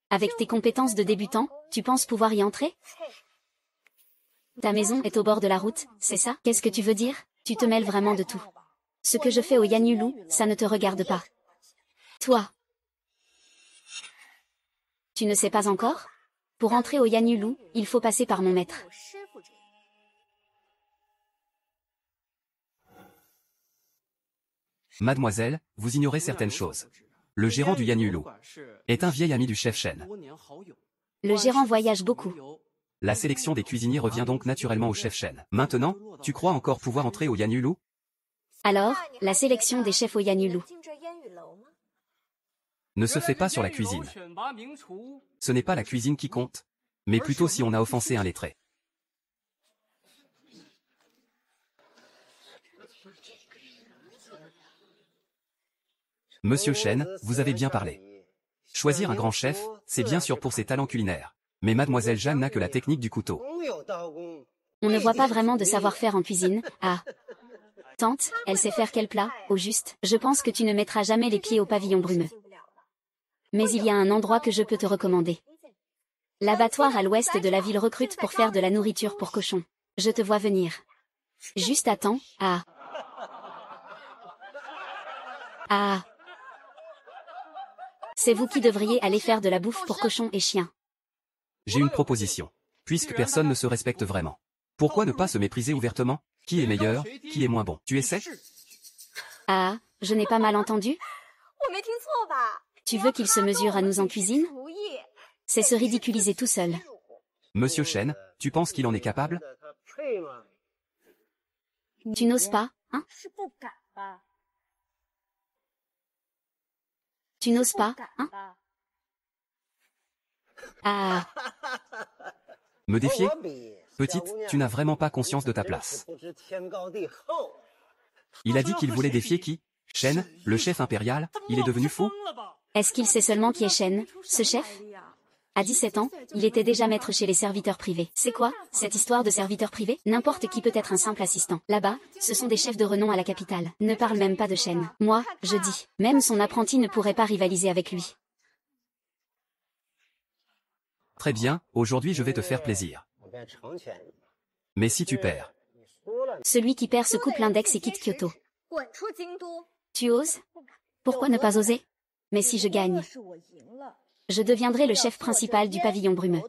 Avec tes compétences de débutant, tu penses pouvoir y entrer? Ta maison est au bord de la route, c'est ça? Qu'est-ce que tu veux dire? Tu te mêles vraiment de tout. Ce que je fais au Yanulu, ça ne te regarde pas. Toi. Tu ne sais pas encore? Pour entrer au Yanulu, il faut passer par mon maître. Mademoiselle, vous ignorez certaines choses. Le gérant du Yanulu est un vieil ami du chef Shen. Le gérant voyage beaucoup. La sélection des cuisiniers revient donc naturellement au chef Shen. Maintenant, tu crois encore pouvoir entrer au Yanulu? Alors, la sélection des chefs au Yanulu. Ne se fait pas sur la cuisine. Ce n'est pas la cuisine qui compte, mais plutôt si on a offensé un lettré. Monsieur Shen, vous avez bien parlé. Choisir un grand chef, c'est bien sûr pour ses talents culinaires. Mais mademoiselle Jeanne n'a que la technique du couteau. On ne voit pas vraiment de savoir-faire en cuisine. Ah. Tante, elle sait faire quel plat, au juste? Je pense que tu ne mettras jamais les pieds au pavillon brumeux. Mais il y a un endroit que je peux te recommander. L'abattoir à l'ouest de la ville recrute pour faire de la nourriture pour cochons. Je te vois venir. Juste attends, ah. Ah. C'est vous qui devriez aller faire de la bouffe pour cochons et chiens. J'ai une proposition. Puisque personne ne se respecte vraiment. Pourquoi ne pas se mépriser ouvertement? Qui est meilleur, qui est moins bon? Tu essaies? Ah, je n'ai pas mal entendu? Tu veux qu'il se mesure à nous en cuisine? C'est se ridiculiser tout seul. Monsieur Chen, tu penses qu'il en est capable? Tu n'oses pas, hein? Tu n'oses pas, hein? Ah, Me défier? Petite, tu n'as vraiment pas conscience de ta place. Il a dit qu'il voulait défier qui? Chen, le chef impérial, il est devenu fou? est-ce qu'il sait seulement qui est Shen, ce chef? À 17 ans, il était déjà maître chez les serviteurs privés. C'est quoi, cette histoire de serviteurs privés? N'importe qui peut être un simple assistant. Là-bas, ce sont des chefs de renom à la capitale. Ne parle même pas de Shen. Moi, je dis, même son apprenti ne pourrait pas rivaliser avec lui. Très bien, aujourd'hui je vais te faire plaisir. Mais si tu perds, Celui qui perd se coupe l'index et quitte Kyoto. Tu oses? Pourquoi ne pas oser? Mais si je gagne, je deviendrai le chef principal du pavillon brumeux.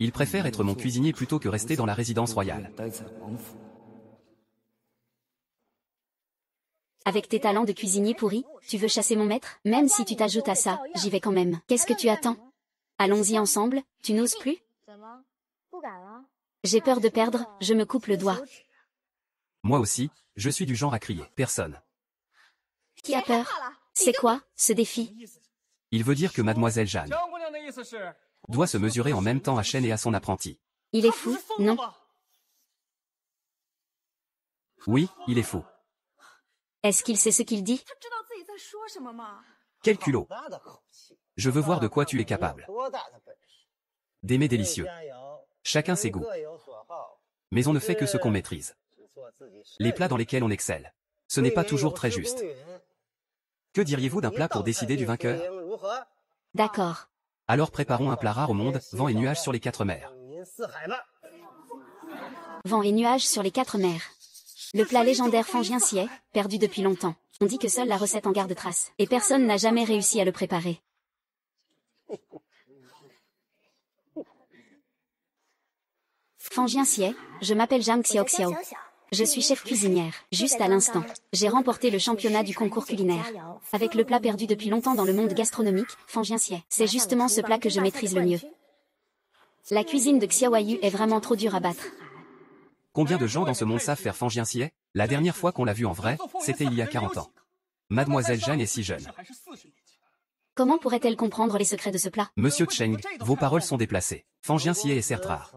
il préfère être mon cuisinier plutôt que rester dans la résidence royale. Avec tes talents de cuisinier pourri, tu veux chasser mon maître? Même si tu t'ajoutes à ça, j'y vais quand même. Qu'est-ce que tu attends? Allons-y ensemble, tu n'oses plus? J'ai peur de perdre, je me coupe le doigt. Moi aussi, je suis du genre à crier. Personne. Qui a peur? C'est quoi, ce défi? Il veut dire que mademoiselle Jeanne doit se mesurer en même temps à Chen et à son apprenti. Il est fou, non? Oui, il est fou. Est-ce qu'il sait ce qu'il dit? Quel culot. Je veux voir de quoi tu es capable. Des mets délicieux. Chacun ses goûts. Mais on ne fait que ce qu'on maîtrise. Les plats dans lesquels on excelle. Ce n'est pas toujours très juste. Que diriez-vous d'un plat pour décider du vainqueur? D'accord. Alors préparons un plat rare au monde, vent et nuages sur les 4 mers. Vent et nuages sur les 4 mers. Le plat légendaire Fangien Siet, perdu depuis longtemps. On dit que seule la recette en garde trace. Et personne n'a jamais réussi à le préparer. Fangien Siet, je m'appelle Zhang Xiaoxiao. Je suis chef cuisinière. Juste à l'instant, j'ai remporté le championnat du concours culinaire. Avec le plat perdu depuis longtemps dans le monde gastronomique, Fangien Siet. C'est justement ce plat que je maîtrise le mieux. La cuisine de Xiaoyu est vraiment trop dure à battre. Combien de gens dans ce monde savent faire Fangien Siet? La dernière fois qu'on l'a vu en vrai, c'était il y a 40 ans. Mademoiselle Jeanne est si jeune. Comment pourrait-elle comprendre les secrets de ce plat? Monsieur Cheng, vos paroles sont déplacées. Fangien Siet est certes rare.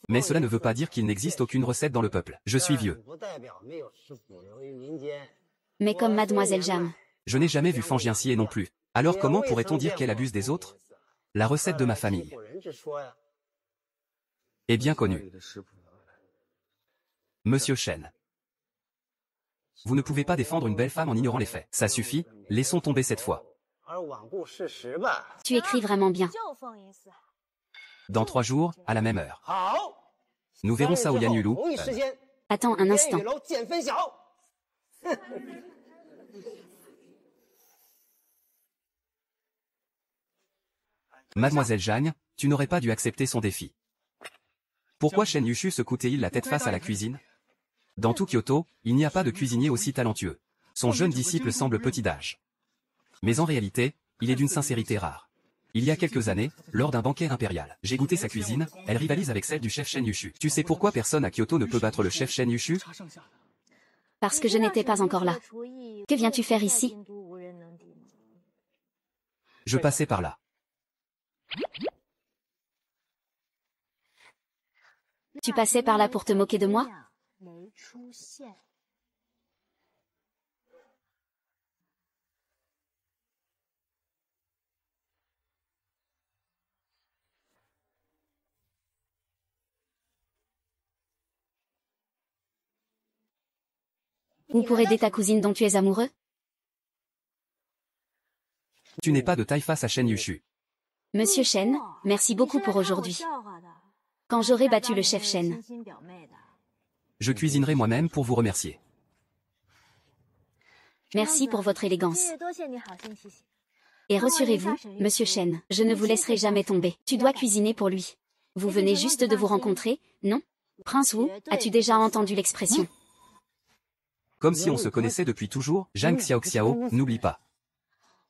Mais cela ne veut pas dire qu'il n'existe aucune recette dans le peuple. Je suis vieux. Mais comme Mademoiselle Jam. Je n'ai jamais vu Fangien Siet non plus. Alors comment pourrait-on dire qu'elle abuse des autres? La recette de ma famille est bien connue. Monsieur Chen. Vous ne pouvez pas défendre une belle femme en ignorant les faits. Ça suffit, laissons tomber cette fois. Tu écris vraiment bien. Dans 3 jours, à la même heure. Nous verrons ça au Yanyulu. Attends un instant. Mademoiselle Jeanne, tu n'aurais pas dû accepter son défi. Pourquoi Shen Yushu secoue-t-il la tête face à la cuisine? Dans tout Kyoto, il n'y a pas de cuisinier aussi talentueux. Son jeune disciple semble petit d'âge. Mais en réalité, il est d'une sincérité rare. Il y a quelques années, lors d'un banquet impérial, j'ai goûté sa cuisine, elle rivalise avec celle du chef Shen Yushu. Tu sais pourquoi personne à Kyoto ne peut battre le chef Shen Yushu? Parce que je n'étais pas encore là. Que viens-tu faire ici? Je passais par là. Tu passais par là pour te moquer de moi? Ou pour aider ta cousine dont tu es amoureux? Tu n'es pas de taille face à Shen Yushu. Monsieur Shen, merci beaucoup pour aujourd'hui. Quand j'aurai battu le chef Shen, Je cuisinerai moi-même pour vous remercier. Merci pour votre élégance. Et rassurez-vous, Monsieur Shen, je ne vous laisserai jamais tomber. Tu dois cuisiner pour lui. Vous venez juste de vous rencontrer, non? Prince Wu, as-tu déjà entendu l'expression? Comme si on se connaissait depuis toujours, Zhang Xiaoxiao, n'oublie pas.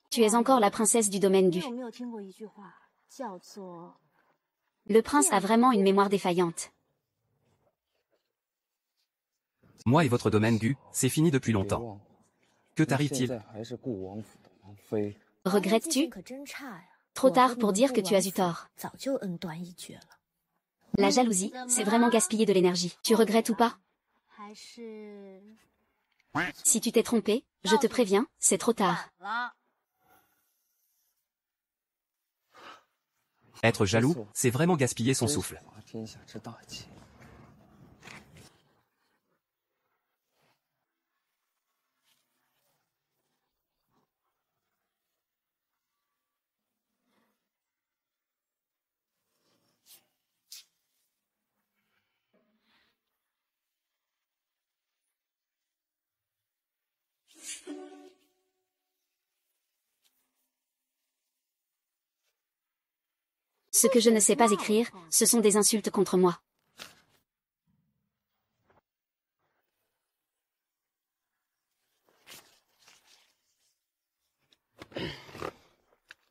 Tu es encore la princesse du domaine du. Le prince a vraiment une mémoire défaillante. Moi et votre domaine du, c'est fini depuis longtemps. Que t'arrive-t-il? Regrettes-tu? Trop tard pour dire que tu as eu tort. La jalousie, c'est vraiment gaspiller de l'énergie. Tu regrettes ou pas? Si tu t'es trompé, je te préviens, c'est trop tard. Être jaloux, c'est vraiment gaspiller son souffle. Ce que je ne sais pas écrire, ce sont des insultes contre moi.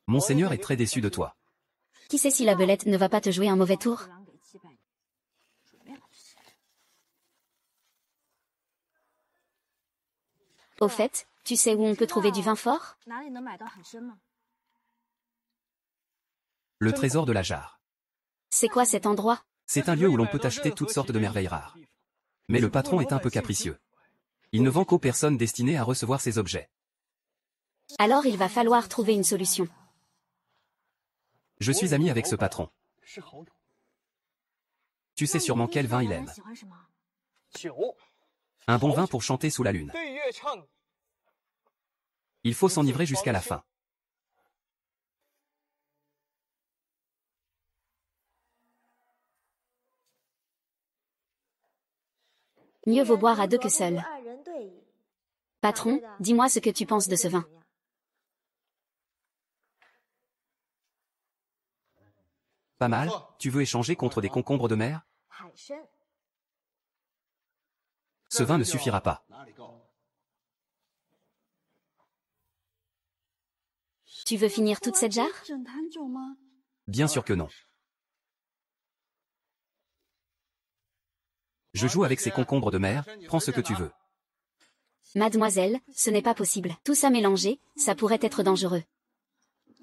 Monseigneur est très déçu de toi. Qui sait si la belette ne va pas te jouer un mauvais tour? Au fait, tu sais où on peut trouver du vin fort? Le trésor de la jarre. C'est quoi cet endroit? C'est un lieu où l'on peut acheter toutes sortes de merveilles rares. Mais le patron est un peu capricieux. Il ne vend qu'aux personnes destinées à recevoir ces objets. Alors il va falloir trouver une solution. Je suis ami avec ce patron. Tu sais sûrement quel vin il aime. Un bon vin pour chanter sous la lune. Il faut s'enivrer jusqu'à la fin. Mieux vaut boire à deux que seul. Patron, dis-moi ce que tu penses de ce vin. Pas mal, tu veux échanger contre des concombres de mer? Ce vin ne suffira pas. Tu veux finir toute cette jarre? Bien sûr que non. Je joue avec ces concombres de mer, prends ce que tu veux. Mademoiselle, ce n'est pas possible. Tout ça mélangé, ça pourrait être dangereux.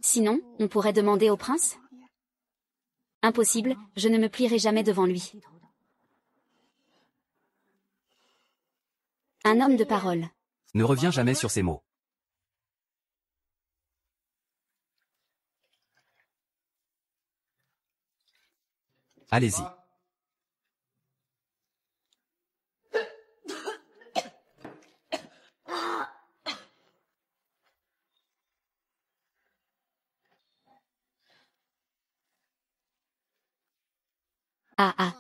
Sinon, on pourrait demander au prince? Impossible, je ne me plierai jamais devant lui. Un homme de parole. Ne reviens jamais sur ces mots. Allez-y. Ah ah.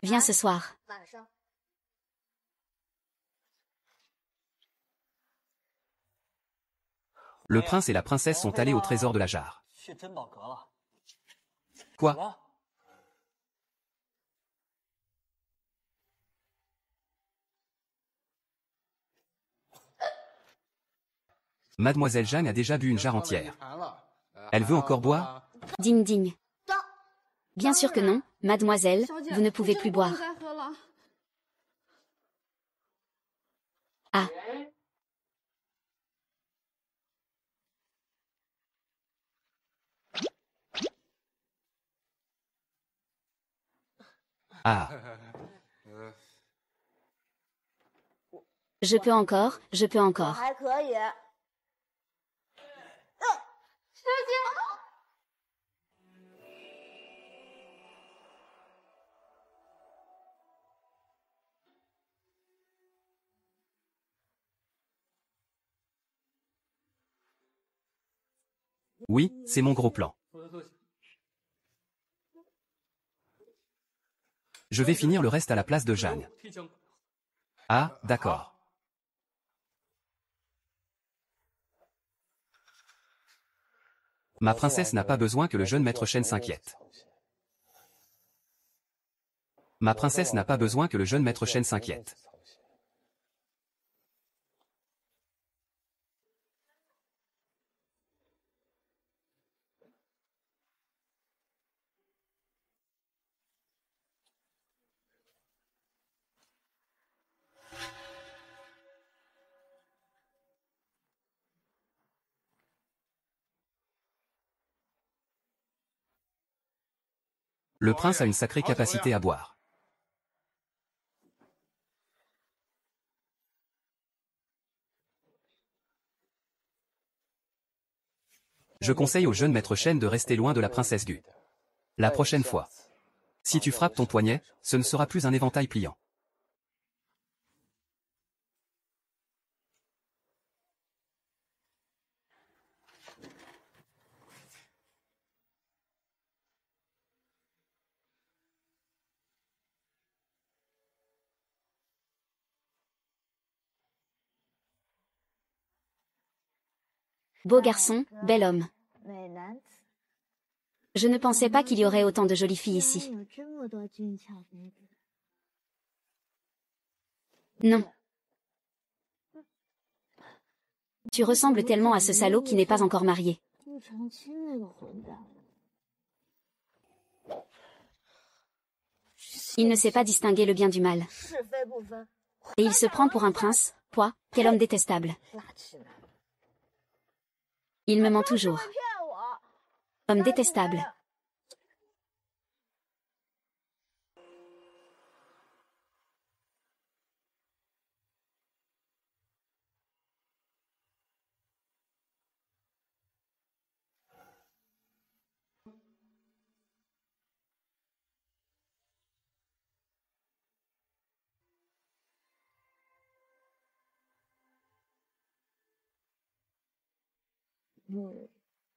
Viens ce soir. Le prince et la princesse sont allés au trésor de la jarre. Quoi? Mademoiselle Jeanne a déjà bu une jarre entière. Elle veut encore boire? Ding ding. Bien sûr que non, mademoiselle, vous ne pouvez plus boire. Ah. Ah. Je peux encore, je peux encore. Oui, c'est mon gros plan. Je vais finir le reste à la place de Jeanne. Ah, d'accord. Ma princesse n'a pas besoin que le jeune maître Shen s'inquiète. Ma princesse n'a pas besoin que le jeune maître Shen s'inquiète. Le prince a une sacrée capacité à boire. Je conseille au jeune maître Shen de rester loin de la princesse Gu. La prochaine fois, si tu frappes ton poignet, ce ne sera plus un éventail pliant. Beau garçon, bel homme. Je ne pensais pas qu'il y aurait autant de jolies filles ici. Non. Tu ressembles tellement à ce salaud qui n'est pas encore marié. Il ne sait pas distinguer le bien du mal. Et il se prend pour un prince, quoi, quel homme détestable. Il me ment toujours. Homme détestable.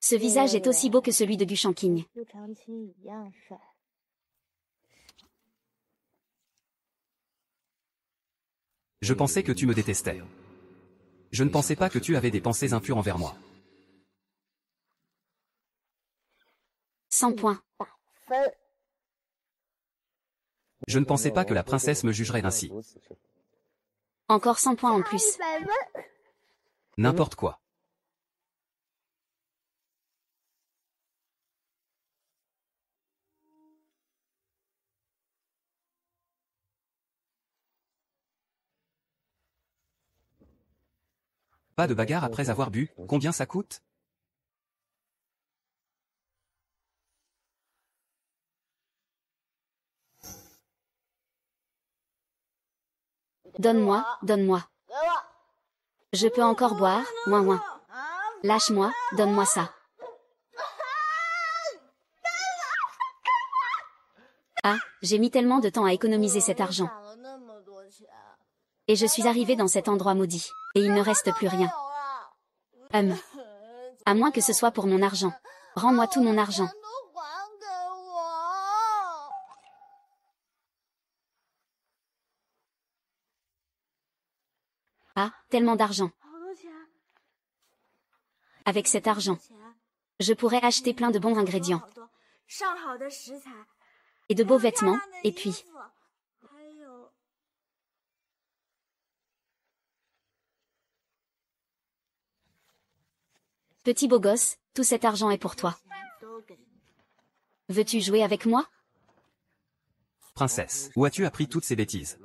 Ce visage est aussi beau que celui de Gu Shanqing. Je pensais que tu me détestais. Je ne pensais pas que tu avais des pensées impures envers moi. 100 points. Je ne pensais pas que la princesse me jugerait ainsi. Encore 100 points en plus. N'importe quoi. Pas de bagarre après avoir bu, combien ça coûte? Donne-moi, donne-moi. Je peux encore boire, ouin ouin. Lâche-moi, donne-moi ça. Ah, j'ai mis tellement de temps à économiser cet argent. Et je suis arrivée dans cet endroit maudit. Et il ne reste plus rien. À moins que ce soit pour mon argent. Rends-moi tout mon argent. Ah, tellement d'argent. Avec cet argent, je pourrais acheter plein de bons ingrédients. Et de beaux vêtements, et puis... Petit beau gosse, tout cet argent est pour toi. Veux-tu jouer avec moi? Princesse, où as-tu appris toutes ces bêtises?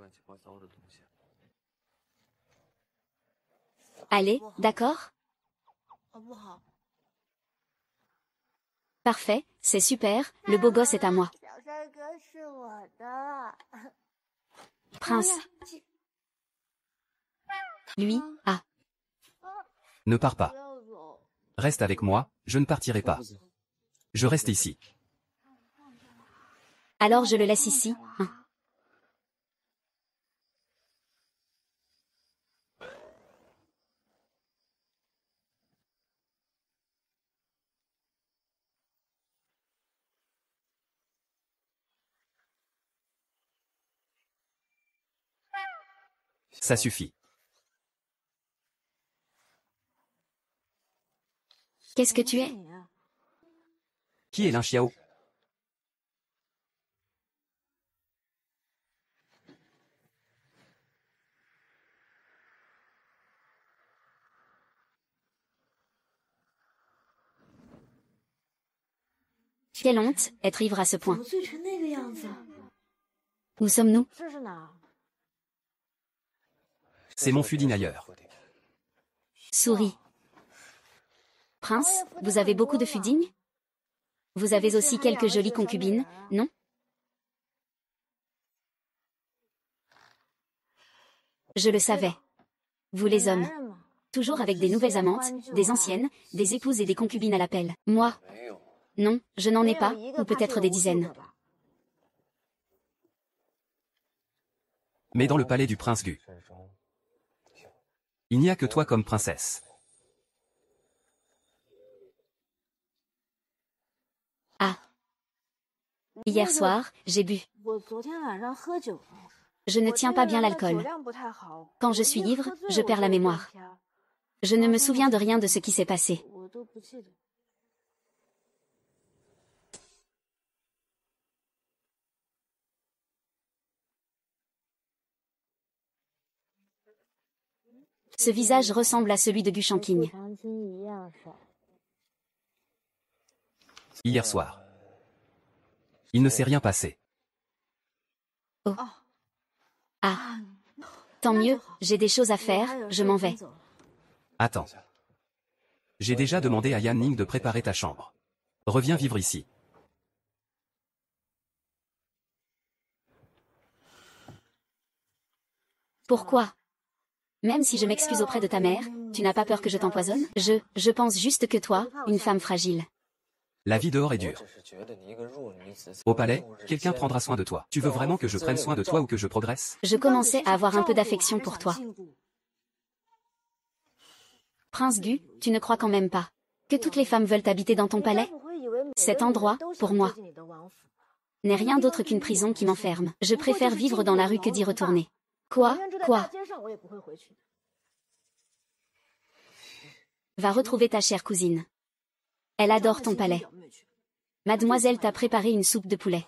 Allez, d'accord? Parfait, c'est super, le beau gosse est à moi. Prince. Lui, ah. Ne pars pas. Reste avec moi, je ne partirai pas. Je reste ici. Alors je le laisse ici, hein. Ça suffit. Qu'est-ce que tu es? Qui est Lin Xiao? Quelle honte, être ivre à ce point. Où sommes-nous? C'est mon Fudin ailleurs. Souris. Prince, vous avez beaucoup de fudines? Vous avez aussi quelques jolies concubines, non? Je le savais. Vous les hommes. Toujours avec des nouvelles amantes, des anciennes, des épouses et des concubines à l'appel. Moi? Non, je n'en ai pas, ou peut-être des dizaines. Mais dans le palais du prince Gu, il n'y a que toi comme princesse. Ah. Hier soir, j'ai bu. Je ne tiens pas bien l'alcool. Quand je suis ivre, je perds la mémoire. Je ne me souviens de rien de ce qui s'est passé. Ce visage ressemble à celui de Gu Shanqing. Hier soir. Il ne s'est rien passé. Oh. Ah. Tant mieux, j'ai des choses à faire, je m'en vais. Attends. J'ai déjà demandé à Yan Ning de préparer ta chambre. Reviens vivre ici. Pourquoi? Même si je m'excuse auprès de ta mère, tu n'as pas peur que je t'empoisonne? Je pense juste que toi, une femme fragile. La vie dehors est dure. Au palais, quelqu'un prendra soin de toi. Tu veux vraiment que je prenne soin de toi ou que je progresse? Je commençais à avoir un peu d'affection pour toi. Prince Gu, tu ne crois quand même pas que toutes les femmes veulent habiter dans ton palais? Cet endroit, pour moi, n'est rien d'autre qu'une prison qui m'enferme. Je préfère vivre dans la rue que d'y retourner. Quoi? Va retrouver ta chère cousine. Elle adore ton palais. Mademoiselle t'a préparé une soupe de poulet.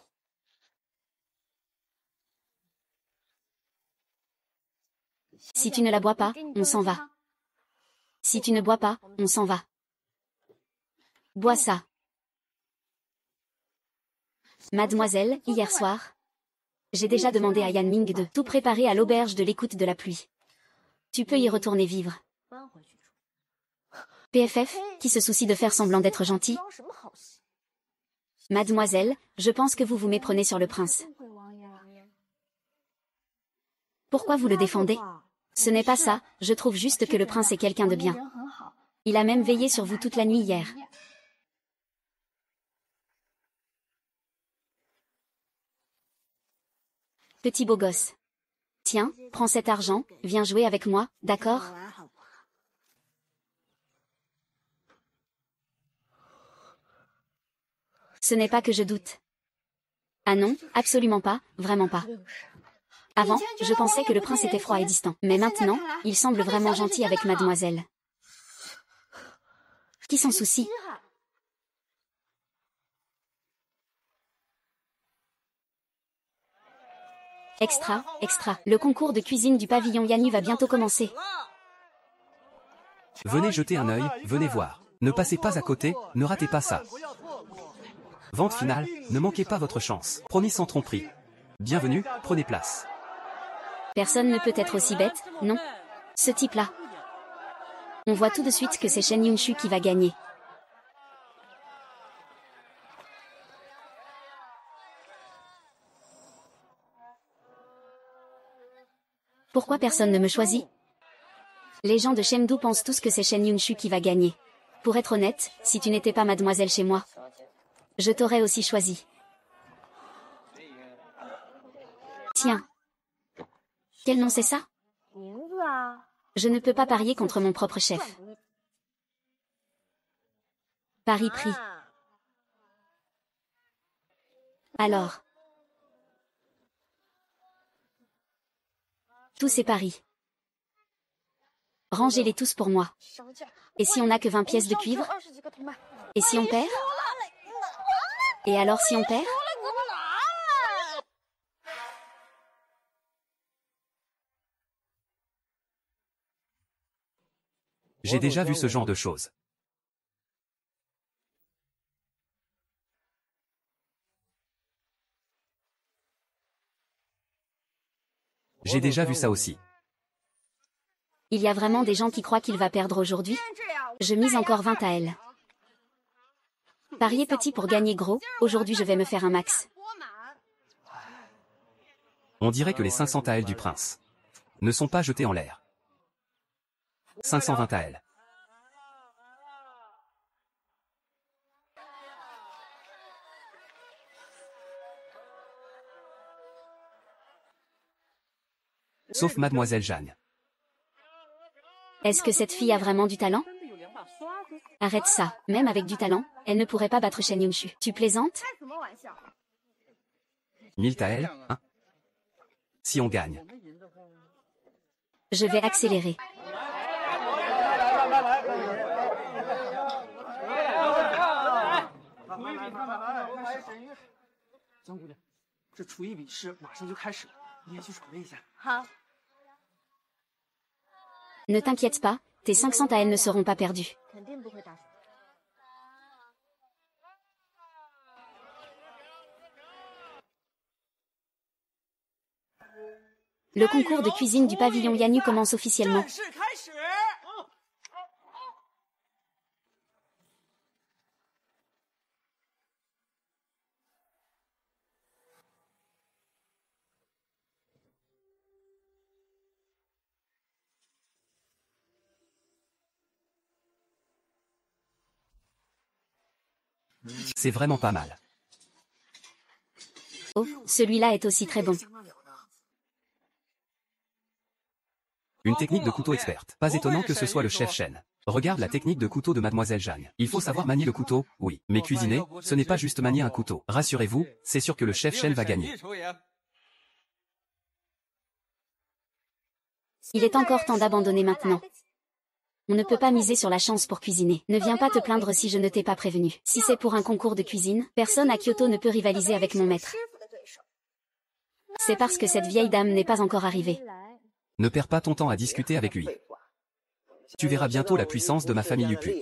Si tu ne la bois pas, on s'en va. Si tu ne bois pas, on s'en va. Bois ça. Mademoiselle, hier soir, j'ai déjà demandé à Yan Ming de tout préparer à l'auberge de l'écoute de la pluie. Tu peux y retourner vivre. PFF, qui se soucie de faire semblant d'être gentil? Mademoiselle, je pense que vous vous méprenez sur le prince. Pourquoi vous le défendez? Ce n'est pas ça, je trouve juste que le prince est quelqu'un de bien. Il a même veillé sur vous toute la nuit hier. Petit beau gosse. Tiens, prends cet argent, viens jouer avec moi, d'accord? Ce n'est pas que je doute. Ah non, absolument pas, vraiment pas. Avant, je pensais que le prince était froid et distant, mais maintenant, il semble vraiment gentil avec mademoiselle. Qui s'en soucie? Extra, extra. Le concours de cuisine du pavillon Yanyu va bientôt commencer. Venez jeter un œil, venez voir. Ne passez pas à côté, ne ratez pas ça. Vente finale, ne manquez pas votre chance. Promis sans tromperie. Bienvenue, prenez place. Personne ne peut être aussi bête, non? Ce type-là. On voit tout de suite que c'est Shen Yunshu qui va gagner. Pourquoi personne ne me choisit? Les gens de Chengdu pensent tous que c'est Shen Yunshu qui va gagner. Pour être honnête, si tu n'étais pas mademoiselle chez moi, je t'aurais aussi choisi. Tiens. Quel nom c'est ça? Je ne peux pas parier contre mon propre chef. Pari pris. Alors. Tous ces paris. Rangez-les tous pour moi. Et si on n'a que 20 pièces de cuivre? Et si on perd? Et alors si on perd? J'ai déjà vu ce genre de choses. J'ai déjà vu ça aussi. Il y a vraiment des gens qui croient qu'il va perdre aujourd'hui? Je mise encore 20 à elle. Pariez petit pour gagner gros, aujourd'hui je vais me faire un max. On dirait que les 500 taels du prince ne sont pas jetés en l'air. 520 taels. Sauf mademoiselle Jeanne. Est-ce que cette fille a vraiment du talent? Arrête ça, même avec du talent, elle ne pourrait pas battre Shen Yunshu. Tu plaisantes? 1000 taels, hein? Si on gagne. Je vais accélérer. Ne t'inquiète pas, tes 500 taels ne seront pas perdus. Le concours de cuisine du pavillon Yanyu commence officiellement. C'est vraiment pas mal. Oh, celui-là est aussi très bon. Une technique de couteau experte. Pas étonnant que ce soit le chef Shen. Regarde la technique de couteau de mademoiselle Jeanne. Il faut savoir manier le couteau, oui. Mais cuisiner, ce n'est pas juste manier un couteau. Rassurez-vous, c'est sûr que le chef Shen va gagner. Il est encore temps d'abandonner maintenant. On ne peut pas miser sur la chance pour cuisiner. Ne viens pas te plaindre si je ne t'ai pas prévenu. Si c'est pour un concours de cuisine, personne à Kyoto ne peut rivaliser avec mon maître. C'est parce que cette vieille dame n'est pas encore arrivée. Ne perds pas ton temps à discuter avec lui. Tu verras bientôt la puissance de ma famille Lupu.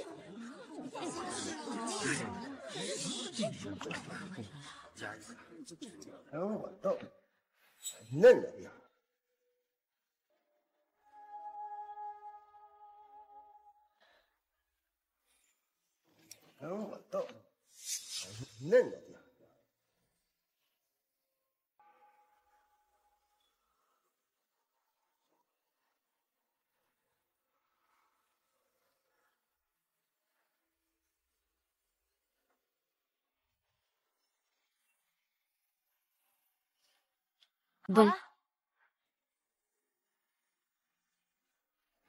Bon.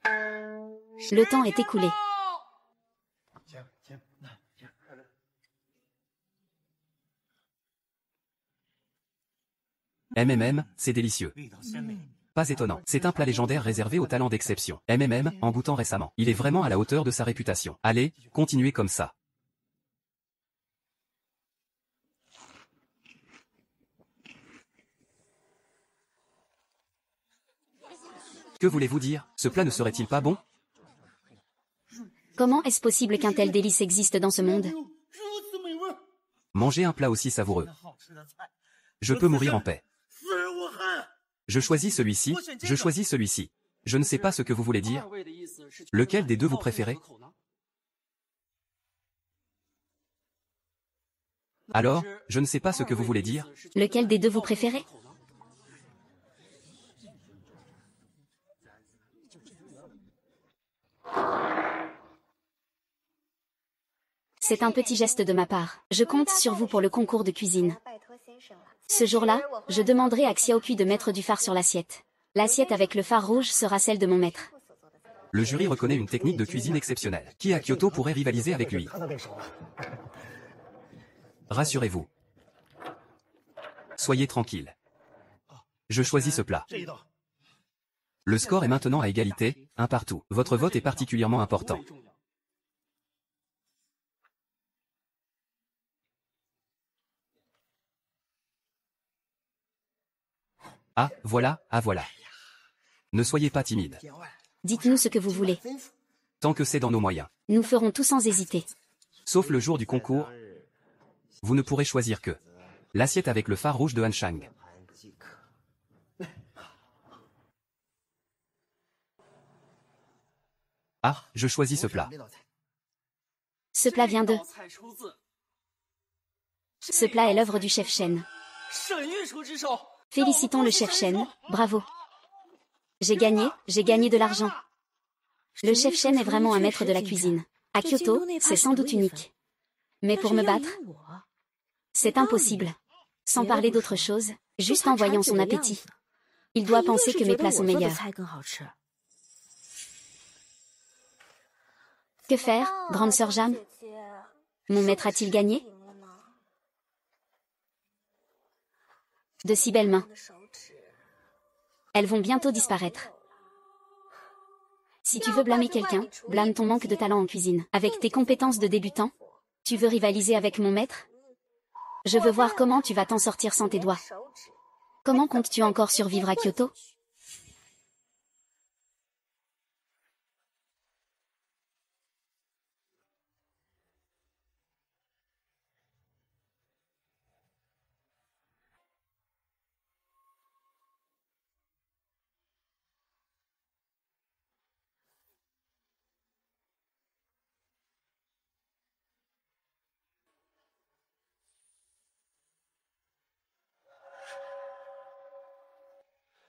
Le temps est écoulé. C'est délicieux. Pas étonnant. C'est un plat légendaire réservé aux talents d'exception. En goûtant récemment. Il est vraiment à la hauteur de sa réputation. Allez, continuez comme ça. Que voulez-vous dire? Ce plat ne serait-il pas bon? Comment est-ce possible qu'un tel délice existe dans ce monde? Manger un plat aussi savoureux. Je peux mourir en paix. Je choisis celui-ci, je choisis celui-ci. Je ne sais pas ce que vous voulez dire. Lequel des deux vous préférez? Alors, je ne sais pas ce que vous voulez dire. Lequel des deux vous préférez? C'est un petit geste de ma part. Je compte sur vous pour le concours de cuisine. Ce jour-là, je demanderai à Xiaoqui de mettre du fard sur l'assiette. L'assiette avec le fard rouge sera celle de mon maître. Le jury reconnaît une technique de cuisine exceptionnelle. Qui à Kyoto pourrait rivaliser avec lui? Rassurez-vous. Soyez tranquille. Je choisis ce plat. Le score est maintenant à égalité, un partout. Votre vote est particulièrement important. Ah, voilà, ah voilà. Ne soyez pas timide. Dites-nous ce que vous voulez. Tant que c'est dans nos moyens. Nous ferons tout sans hésiter. Sauf le jour du concours, vous ne pourrez choisir que l'assiette avec le phare rouge de Hanshang. Ah, je choisis ce plat. Ce plat vient de... Ce plat est l'œuvre du chef Shen. Félicitons le chef Shen, bravo. J'ai gagné de l'argent. Le chef Shen est vraiment un maître de la cuisine. À Kyoto, c'est sans doute unique. Mais pour me battre, c'est impossible. Sans parler d'autre chose, juste en voyant son appétit. Il doit penser que mes plats sont meilleurs. Que faire, grande sœur Jeanne? Mon maître a-t-il gagné? De si belles mains. Elles vont bientôt disparaître. Si tu veux blâmer quelqu'un, blâme ton manque de talent en cuisine. Avec tes compétences de débutant, tu veux rivaliser avec mon maître? Je veux voir comment tu vas t'en sortir sans tes doigts. Comment comptes-tu encore survivre à Kyoto?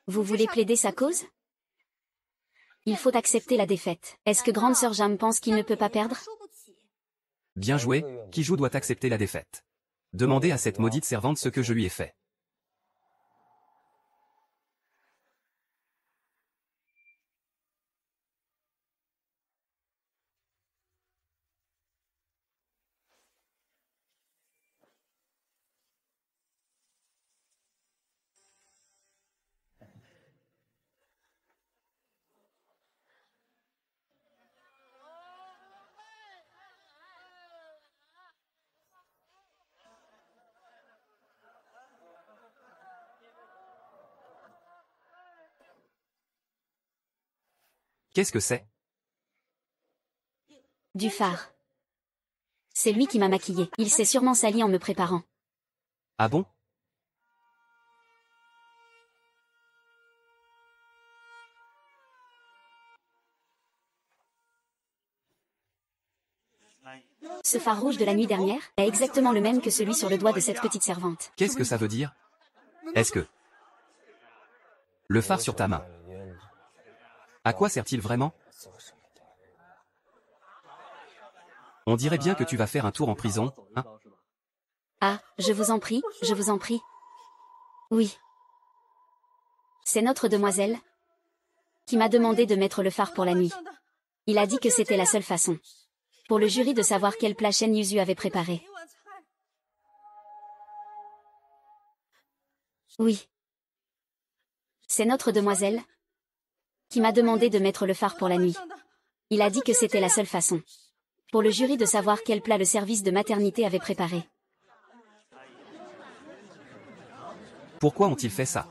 Vous voulez plaider sa cause? Il faut accepter la défaite. Est-ce que grande sœur Jam pense qu'il ne peut pas perdre? Bien joué, qui joue doit accepter la défaite. Demandez à cette maudite servante ce que je lui ai fait. Qu'est-ce que c'est? Du phare. C'est lui qui m'a maquillée. Il s'est sûrement sali en me préparant. Ah bon? Ce phare rouge de la nuit dernière est exactement le même que celui sur le doigt de cette petite servante. Qu'est-ce que ça veut dire? Est-ce que le phare sur ta main, à quoi sert-il vraiment? On dirait bien que tu vas faire un tour en prison, hein? Ah, je vous en prie, je vous en prie. Oui. C'est notre demoiselle qui m'a demandé de mettre le phare pour la nuit. Il a dit que c'était la seule façon pour le jury de savoir quel plat Shen Yuzu avait préparé. Oui. C'est notre demoiselle qui m'a demandé de mettre le phare pour la nuit. Il a dit que c'était la seule façon pour le jury de savoir quel plat le service de maternité avait préparé. Pourquoi ont-ils fait ça?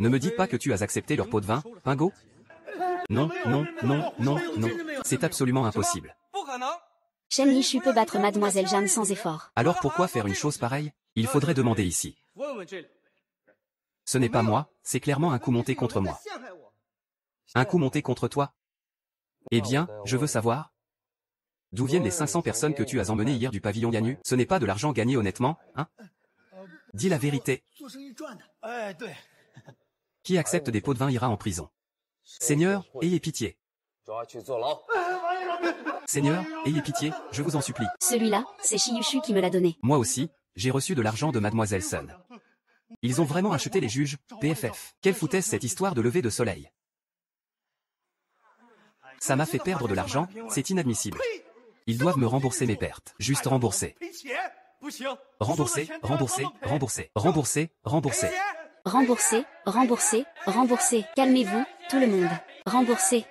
Ne me dites pas que tu as accepté leur pot de vin, Pingo? Non, non, non, non, non. C'est absolument impossible. Shen Yishu peut battre Mademoiselle Jeanne sans effort. Alors pourquoi faire une chose pareille? Il faudrait demander ici. Ce n'est pas moi, c'est clairement un coup monté contre moi. Un coup monté contre toi? Eh bien, je veux savoir. D'où viennent les 500 personnes que tu as emmenées hier du pavillon Yannu? Ce n'est pas de l'argent gagné honnêtement, hein? Dis la vérité. Qui accepte des pots de vin ira en prison. Seigneur, ayez pitié. Seigneur, ayez pitié, je vous en supplie. Celui-là, c'est Shiyushu qui me l'a donné. Moi aussi, j'ai reçu de l'argent de Mademoiselle Sun. Ils ont vraiment acheté les juges, PFF. Quelle foutaise cette histoire de lever de soleil. Ça m'a fait perdre de l'argent, c'est inadmissible. Ils doivent me rembourser mes pertes. Juste rembourser. Rembourser, rembourser, rembourser, rembourser, rembourser. Remboursez, remboursez, remboursez. Calmez-vous, tout le monde. Remboursez.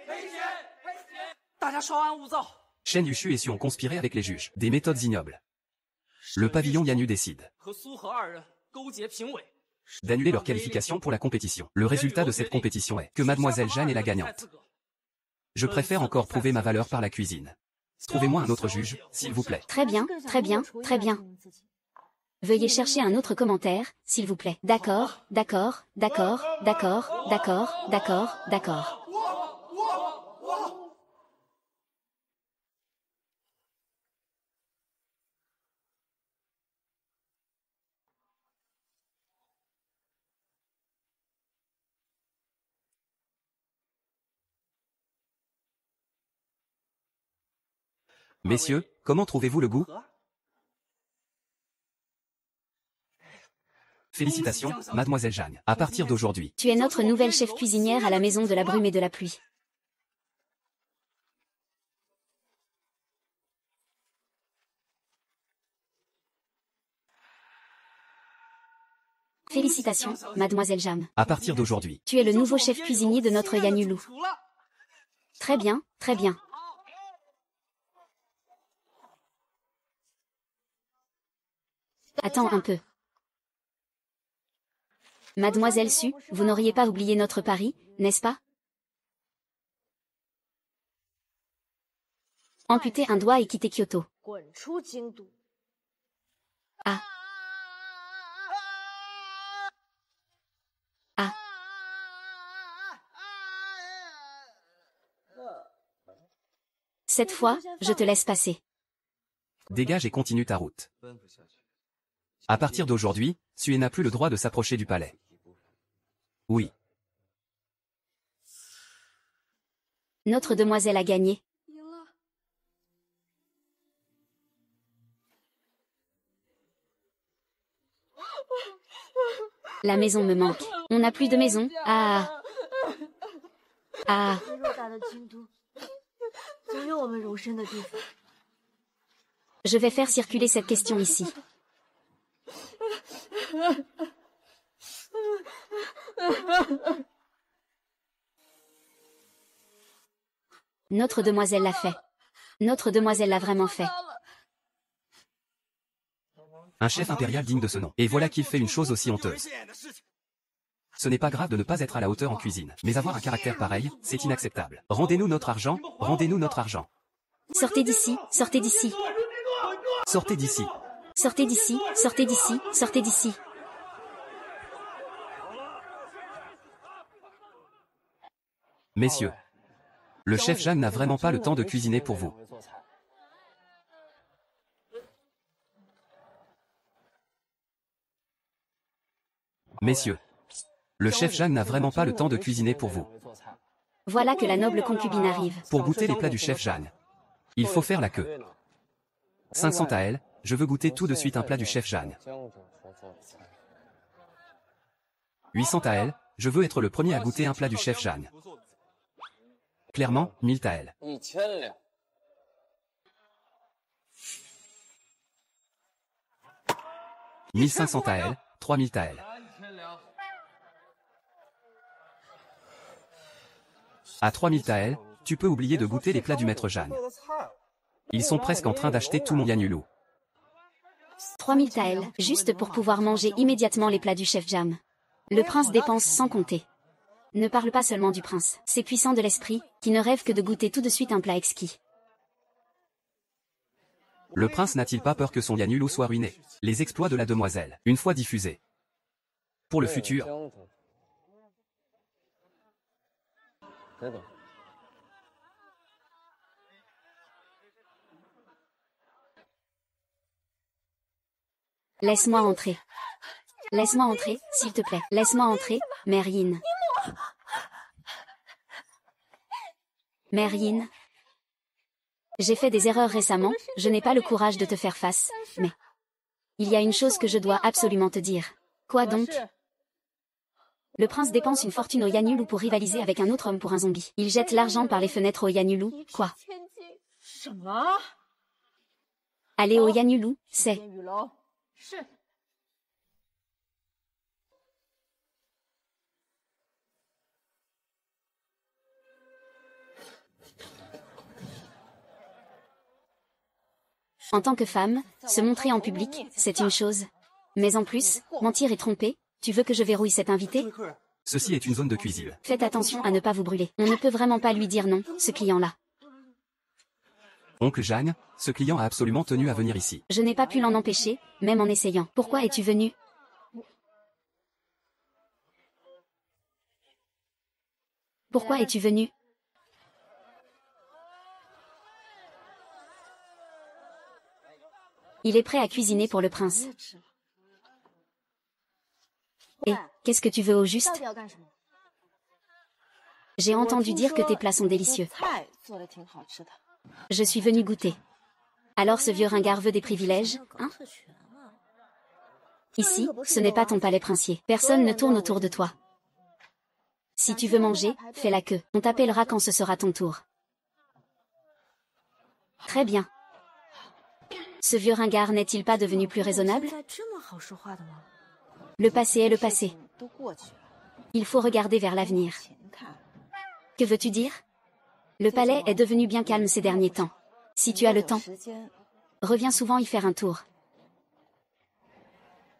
Shen Yushu et Su ont conspiré avec les juges. Des méthodes ignobles. Le pavillon Yanyu décide d'annuler leur qualification pour la compétition. Le résultat de cette compétition est que Mademoiselle Jeanne est la gagnante. Je préfère encore prouver ma valeur par la cuisine. Trouvez-moi un autre juge, s'il vous plaît. Très bien, très bien, très bien. Veuillez chercher un autre commentaire, s'il vous plaît. D'accord, d'accord, d'accord, d'accord, d'accord, d'accord, d'accord. Messieurs, comment trouvez-vous le goût? Félicitations, Mademoiselle Jeanne. À partir d'aujourd'hui, Tu es notre nouvelle chef cuisinière à la maison de la brume et de la pluie. Félicitations, Mademoiselle Jeanne. à partir d'aujourd'hui, Tu es le nouveau chef cuisinier de notre Yanulu. Très bien, très bien. Attends un peu. Mademoiselle Su, vous n'auriez pas oublié notre pari, n'est-ce pas? Amputer un doigt et quitter Kyoto. Ah. Ah. Cette fois, je te laisse passer. dégage et continue ta route. À partir d'aujourd'hui, Sue n'a plus le droit de s'approcher du palais. Oui. Notre demoiselle a gagné. La maison me manque. On n'a plus de maison. Ah. Ah. Je vais faire circuler cette question ici. Notre demoiselle l'a fait. Notre demoiselle l'a vraiment fait. Un chef impérial digne de ce nom. Et voilà qu'il fait une chose aussi honteuse. Ce n'est pas grave de ne pas être à la hauteur en cuisine, mais avoir un caractère pareil, c'est inacceptable. Rendez-nous notre argent, rendez-nous notre argent. Sortez d'ici, sortez d'ici. Sortez d'ici. Sortez d'ici, sortez d'ici, sortez d'ici. Messieurs, le chef Jeanne n'a vraiment pas le temps de cuisiner pour vous. Messieurs, le chef Jeanne n'a vraiment pas le temps de cuisiner pour vous. Voilà que la noble concubine arrive. Pour goûter les plats du chef Jeanne, il faut faire la queue. 500 taëls, je veux goûter tout de suite un plat du chef Jeanne. 800 taëls, je veux être le premier à goûter un plat du chef Jeanne. Clairement, 1000 taëls. 1500 taëls, 3000 taëls. À 3000 taëls, tu peux oublier de goûter les plats du maître Jeanne. Ils sont presque en train d'acheter tout mon Yanulu. 3000 taëls, juste pour pouvoir manger immédiatement les plats du chef Jam. Le prince dépense sans compter. Ne parle pas seulement du prince, c'est puissant de l'esprit, qui ne rêve que de goûter tout de suite un plat exquis. Le prince n'a-t-il pas peur que son Yanulu soit ruiné? Les exploits de la demoiselle, une fois diffusés. Pour le futur. Laisse-moi entrer. Laisse-moi entrer, s'il te plaît. Laisse-moi entrer, Mère Yin. Mère Yin. J'ai fait des erreurs récemment, je n'ai pas le courage de te faire face, mais... Il y a une chose que je dois absolument te dire. Quoi donc? Le prince dépense une fortune au Yanulu pour rivaliser avec un autre homme pour un zombie. Il jette l'argent par les fenêtres au Yanulu, quoi? Aller au Yanulu, c'est... En tant que femme, se montrer en public, c'est une chose. Mais en plus, mentir et tromper, tu veux que je verrouille cet invité? Ceci est une zone de cuisine. Faites attention à ne pas vous brûler. On ne peut vraiment pas lui dire non, ce client-là. Oncle Jeanne, ce client a absolument tenu à venir ici. Je n'ai pas pu l'en empêcher, même en essayant. Pourquoi es-tu venu? Pourquoi es-tu venu? Il est prêt à cuisiner pour le prince. Et, qu'est-ce que tu veux au juste? J'ai entendu dire que tes plats sont délicieux. Je suis venu goûter. Alors ce vieux ringard veut des privilèges, hein? Ici, ce n'est pas ton palais princier. Personne ne tourne autour de toi. Si tu veux manger, fais la queue. On t'appellera quand ce sera ton tour. Très bien. Ce vieux ringard n'est-il pas devenu plus raisonnable? Le passé est le passé. Il faut regarder vers l'avenir. Que veux-tu dire? Le palais est devenu bien calme ces derniers temps. Si tu as le temps, reviens souvent y faire un tour.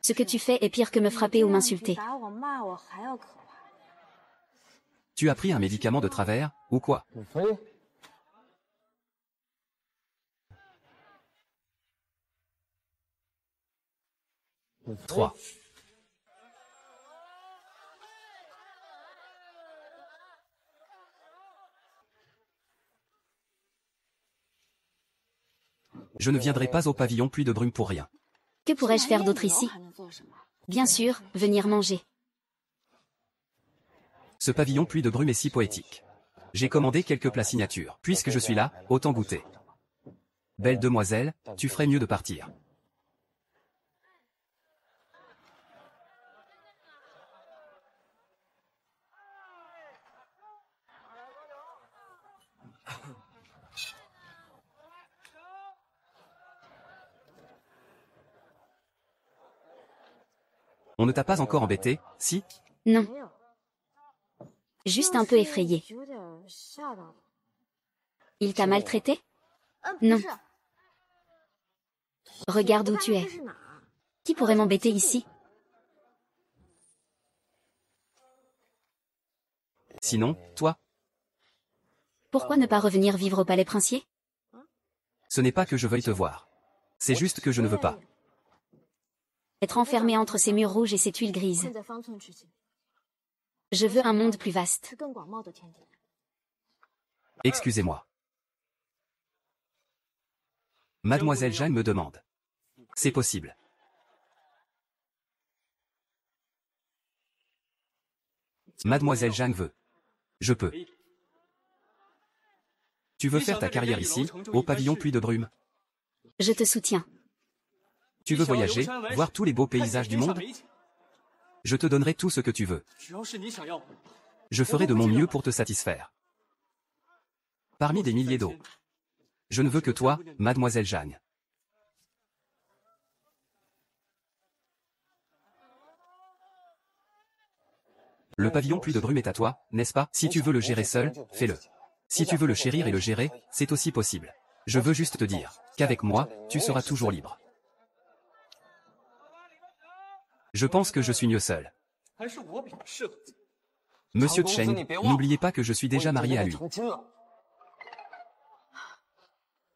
Ce que tu fais est pire que me frapper ou m'insulter. Tu as pris un médicament de travers, ou quoi? Trois. Je ne viendrai pas au pavillon Puy de Brume pour rien. Que pourrais-je faire d'autre ici? Bien sûr, venir manger. Ce pavillon Puy de Brume est si poétique. J'ai commandé quelques plats signatures. Puisque je suis là, autant goûter. Belle demoiselle, tu ferais mieux de partir. On ne t'a pas encore embêté, si? Non. Juste un peu effrayé. Il t'a maltraité? Non. Regarde où tu es. Qui pourrait m'embêter ici? Sinon, toi? Pourquoi ne pas revenir vivre au palais princier? Ce n'est pas que je veuille te voir. C'est juste que je ne veux pas. Être enfermé entre ces murs rouges et ces tuiles grises. Je veux un monde plus vaste. Excusez-moi. Mademoiselle Jeanne me demande. C'est possible. Mademoiselle Jeanne veut. Je peux. Tu veux faire ta carrière ici, au pavillon Puy de Brume? Je te soutiens. Tu veux voyager, voir tous les beaux paysages du monde? Je te donnerai tout ce que tu veux. Je ferai de mon mieux pour te satisfaire. Parmi des milliers d'autres. Je ne veux que toi, Mademoiselle Jeanne. Le pavillon Puy de Brume est à toi, n'est-ce pas? Si tu veux le gérer seul, fais-le. Si tu veux le chérir et le gérer, c'est aussi possible. Je veux juste te dire qu'avec moi, tu seras toujours libre. Je pense que je suis mieux seul. Monsieur Cheng, n'oubliez pas que je suis déjà marié à lui.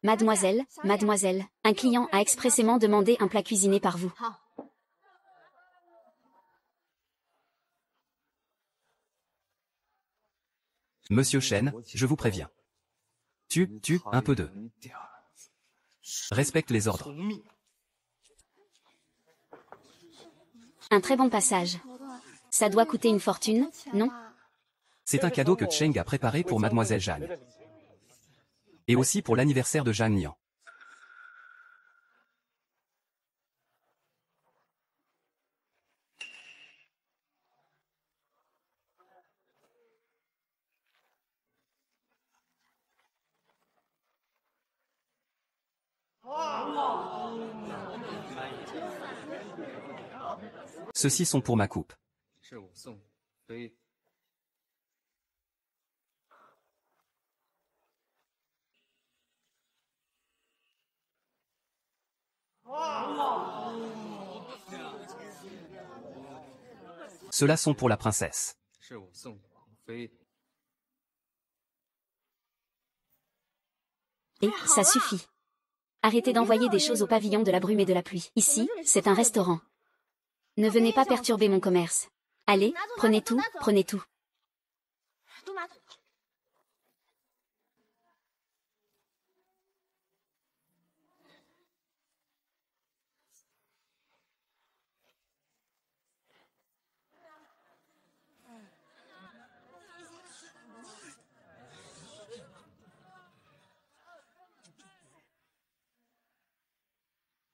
Mademoiselle, mademoiselle, un client a expressément demandé un plat cuisiné par vous. Monsieur Chen, je vous préviens. Un peu de... Respecte les ordres. Un très bon passage. Ça doit coûter une fortune, non? C'est un cadeau que Cheng a préparé pour Mademoiselle Jeanne. Et aussi pour l'anniversaire de Jeanne Nian. Ceux-ci sont pour ma coupe. Ceux-là sont pour la princesse. Et ça suffit. Arrêtez d'envoyer des choses au pavillon de la brume et de la pluie. Ici, c'est un restaurant. Ne venez pas perturber mon commerce. Allez, prenez tout, prenez tout.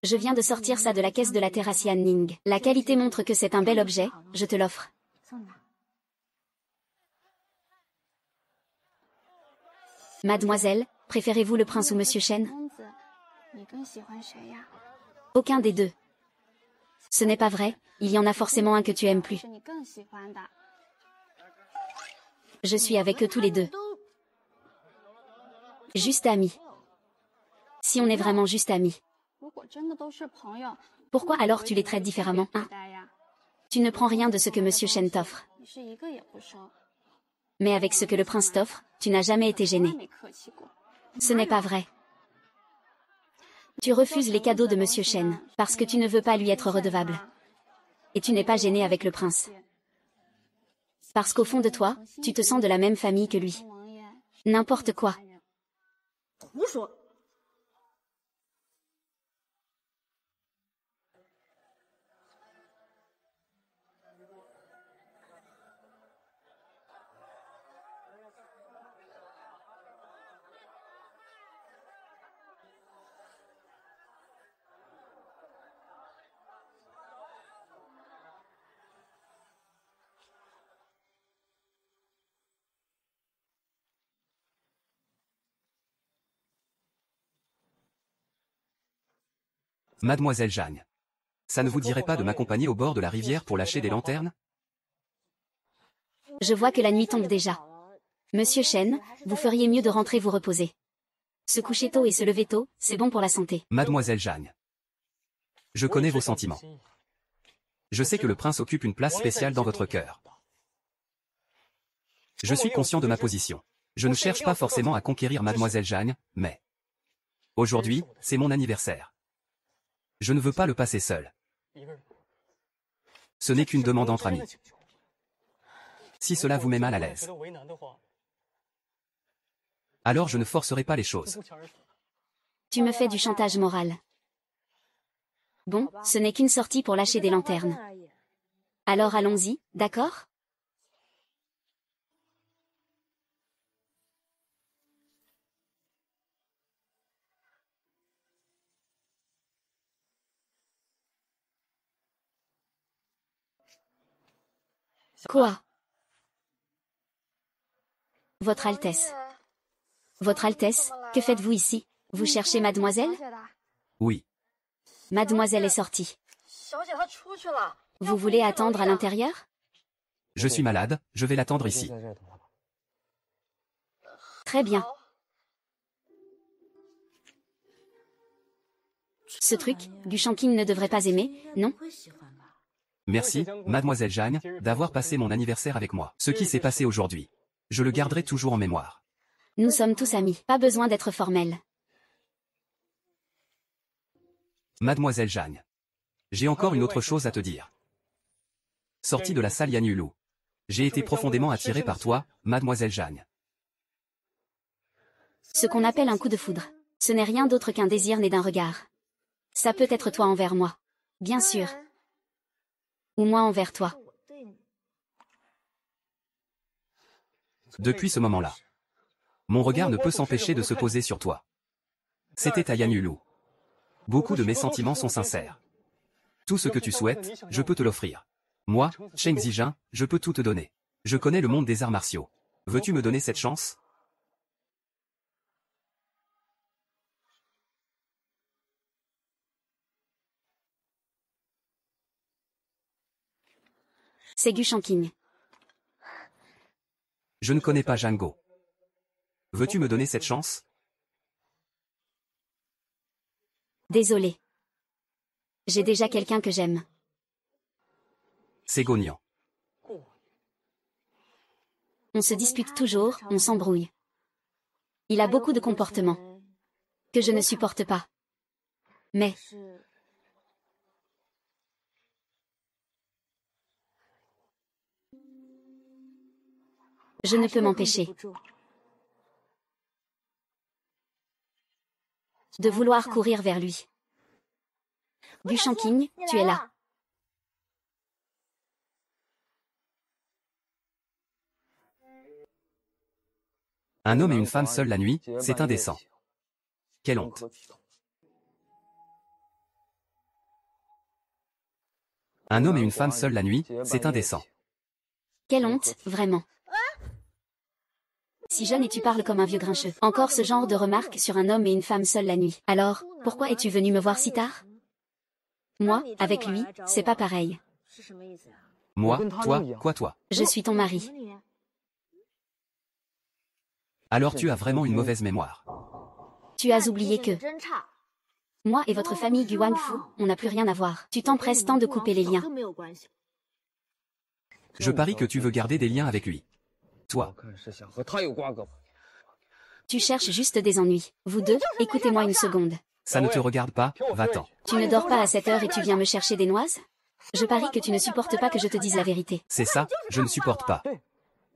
Je viens de sortir ça de la caisse de la terrasse Yan Ning. La qualité montre que c'est un bel objet, je te l'offre. Mademoiselle, préférez-vous le prince ou Monsieur Chen? Aucun des deux. Ce n'est pas vrai, il y en a forcément un que tu aimes plus. Je suis avec eux tous les deux. Juste amis. Si on est vraiment juste amis. Pourquoi alors tu les traites différemment, hein? Tu ne prends rien de ce que Monsieur Chen t'offre. Mais avec ce que le prince t'offre, tu n'as jamais été gêné. Ce n'est pas vrai. Tu refuses les cadeaux de Monsieur Chen, parce que tu ne veux pas lui être redevable. Et tu n'es pas gêné avec le prince. Parce qu'au fond de toi, tu te sens de la même famille que lui. N'importe quoi. Mademoiselle Jeanne. Ça ne vous dirait pas de m'accompagner au bord de la rivière pour lâcher des lanternes? Je vois que la nuit tombe déjà. Monsieur Chen, vous feriez mieux de rentrer vous reposer. Se coucher tôt et se lever tôt, c'est bon pour la santé. Mademoiselle Jeanne. Je connais vos sentiments. Je sais que le prince occupe une place spéciale dans votre cœur. Je suis conscient de ma position. Je ne cherche pas forcément à conquérir Mademoiselle Jeanne, mais... Aujourd'hui, c'est mon anniversaire. Je ne veux pas le passer seul. Ce n'est qu'une demande entre amis. Si cela vous met mal à l'aise, alors je ne forcerai pas les choses. Tu me fais du chantage moral. Bon, ce n'est qu'une sortie pour lâcher des lanternes. Alors allons-y, d'accord? Quoi? Votre Altesse. Votre Altesse, que faites-vous ici? Vous cherchez mademoiselle? Oui. Mademoiselle est sortie. Vous voulez attendre à l'intérieur? Je suis malade, je vais l'attendre ici. Très bien. Ce truc, du Shanking ne devrait pas aimer, non? Merci, Mademoiselle Jeanne, d'avoir passé mon anniversaire avec moi. Ce qui s'est passé aujourd'hui, je le garderai toujours en mémoire. Nous sommes tous amis, pas besoin d'être formels. Mademoiselle Jeanne. J'ai encore une autre chose à te dire. Sorti de la salle Yan Yulu. J'ai été profondément attiré par toi, Mademoiselle Jeanne. Ce qu'on appelle un coup de foudre. Ce n'est rien d'autre qu'un désir né d'un regard. Ça peut être toi envers moi. Bien sûr. Ou moi envers toi. Depuis ce moment-là, mon regard ne peut s'empêcher de se poser sur toi. C'était à Yan Yulu. Beaucoup de mes sentiments sont sincères. Tout ce que tu souhaites, je peux te l'offrir. Moi, Cheng Zijin, je peux tout te donner. Je connais le monde des arts martiaux. Veux-tu me donner cette chance? C'est Gu Shanking. Je ne connais pas Django. Veux-tu me donner cette chance? Désolé. J'ai déjà quelqu'un que j'aime. C'est Gonian. On se dispute toujours, on s'embrouille. Il a beaucoup de comportements que je ne supporte pas. Mais je ne peux m'empêcher de vouloir courir vers lui. Du Shanking, tu es là. Un homme et une femme seuls la nuit, c'est indécent. Quelle honte. Un homme et une femme seuls la nuit, c'est indécent. Quelle honte, vraiment. Si jeune et tu parles comme un vieux grincheux. Encore ce genre de remarques sur un homme et une femme seuls la nuit. Alors, pourquoi es-tu venu me voir si tard? Moi, avec lui, c'est pas pareil. Moi, toi, quoi toi? Je suis ton mari. Alors tu as vraiment une mauvaise mémoire. Tu as oublié que moi et votre famille Guangfu, on n'a plus rien à voir. Tu t'empresses tant de couper les liens. Je parie que tu veux garder des liens avec lui. Toi. Tu cherches juste des ennuis. Vous deux, écoutez-moi une seconde. Ça ne te regarde pas, va-t'en. Tu ne dors pas à 7 heures et tu viens me chercher des noises? Je parie que tu ne supportes pas que je te dise la vérité. C'est ça, je ne supporte pas.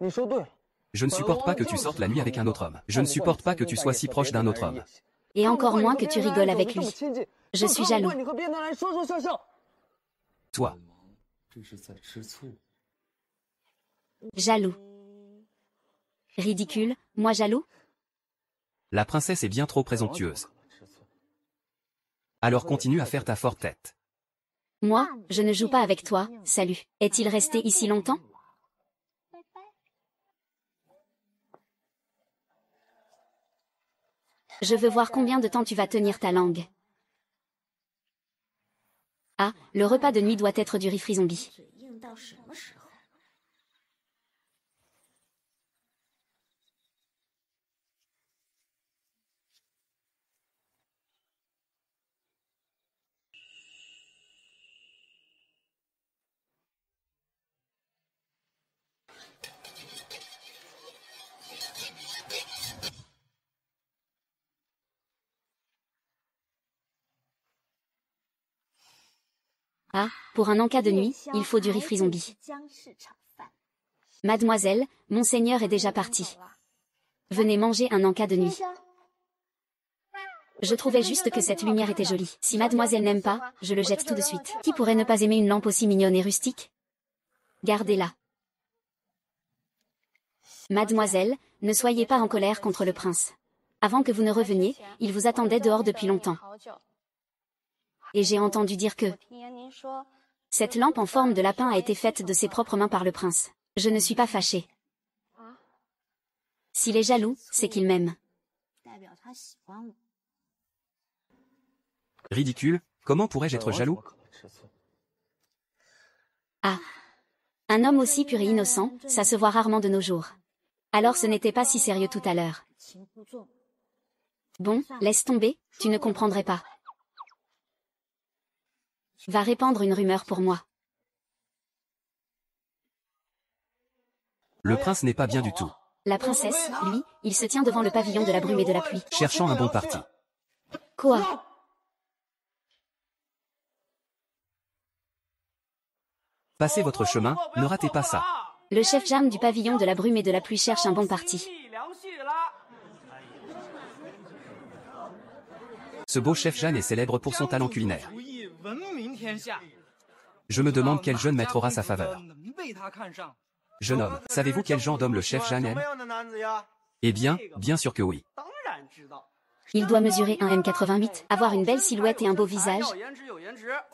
Je ne supporte pas que tu sortes la nuit avec un autre homme. Je ne supporte pas que tu sois si proche d'un autre homme. Et encore moins que tu rigoles avec lui. Je suis jaloux. Toi. Jaloux. Ridicule, moi jaloux? La princesse est bien trop présomptueuse. Alors continue à faire ta forte tête. Moi, je ne joue pas avec toi, salut. Est-il resté ici longtemps? Je veux voir combien de temps tu vas tenir ta langue. Ah, le repas de nuit doit être du riz frit zombie. Ah, pour un encas de nuit, il faut du riz frit zombie. Mademoiselle, monseigneur est déjà parti. Venez manger un encas de nuit. Je trouvais juste que cette lumière était jolie. Si mademoiselle n'aime pas, je le jette tout de suite. Qui pourrait ne pas aimer une lampe aussi mignonne et rustique? Gardez-la. Mademoiselle, ne soyez pas en colère contre le prince. Avant que vous ne reveniez, il vous attendait dehors depuis longtemps. Et j'ai entendu dire que cette lampe en forme de lapin a été faite de ses propres mains par le prince. Je ne suis pas fâchée. S'il est jaloux, c'est qu'il m'aime. Ridicule, comment pourrais-je être jaloux? Ah. Un homme aussi pur et innocent, ça se voit rarement de nos jours. Alors ce n'était pas si sérieux tout à l'heure. Bon, laisse tomber, tu ne comprendrais pas. Va répandre une rumeur pour moi. Le prince n'est pas bien du tout. La princesse, lui, il se tient devant le pavillon de la brume et de la pluie. Cherchant un bon parti. Quoi? Passez votre chemin, ne ratez pas ça. Le chef Jam du pavillon de la brume et de la pluie cherche un bon parti. Ce beau chef Jeanne est célèbre pour son talent culinaire. Je me demande quel jeune maître aura sa faveur. Jeune homme, savez-vous quel genre d'homme le chef Jeanne aime? Eh bien, bien sûr que oui. Il doit mesurer 1,88 m, avoir une belle silhouette et un beau visage,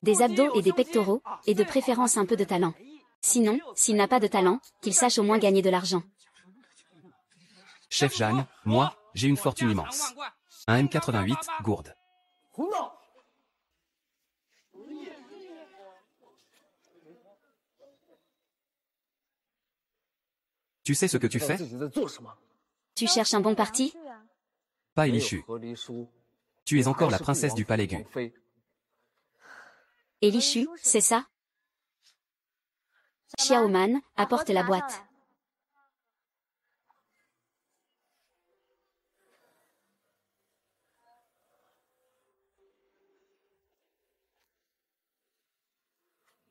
des abdos et des pectoraux, et de préférence un peu de talent. Sinon, s'il n'a pas de talent, qu'il sache au moins gagner de l'argent. Chef Jeanne, moi, j'ai une fortune immense. 1,88 m, gourde. Tu sais ce que tu fais? Tu cherches un bon parti? Pas Élichu. Tu es encore la princesse du palais Gu. Et Lichu, c'est ça? Xiaoman, apporte la boîte.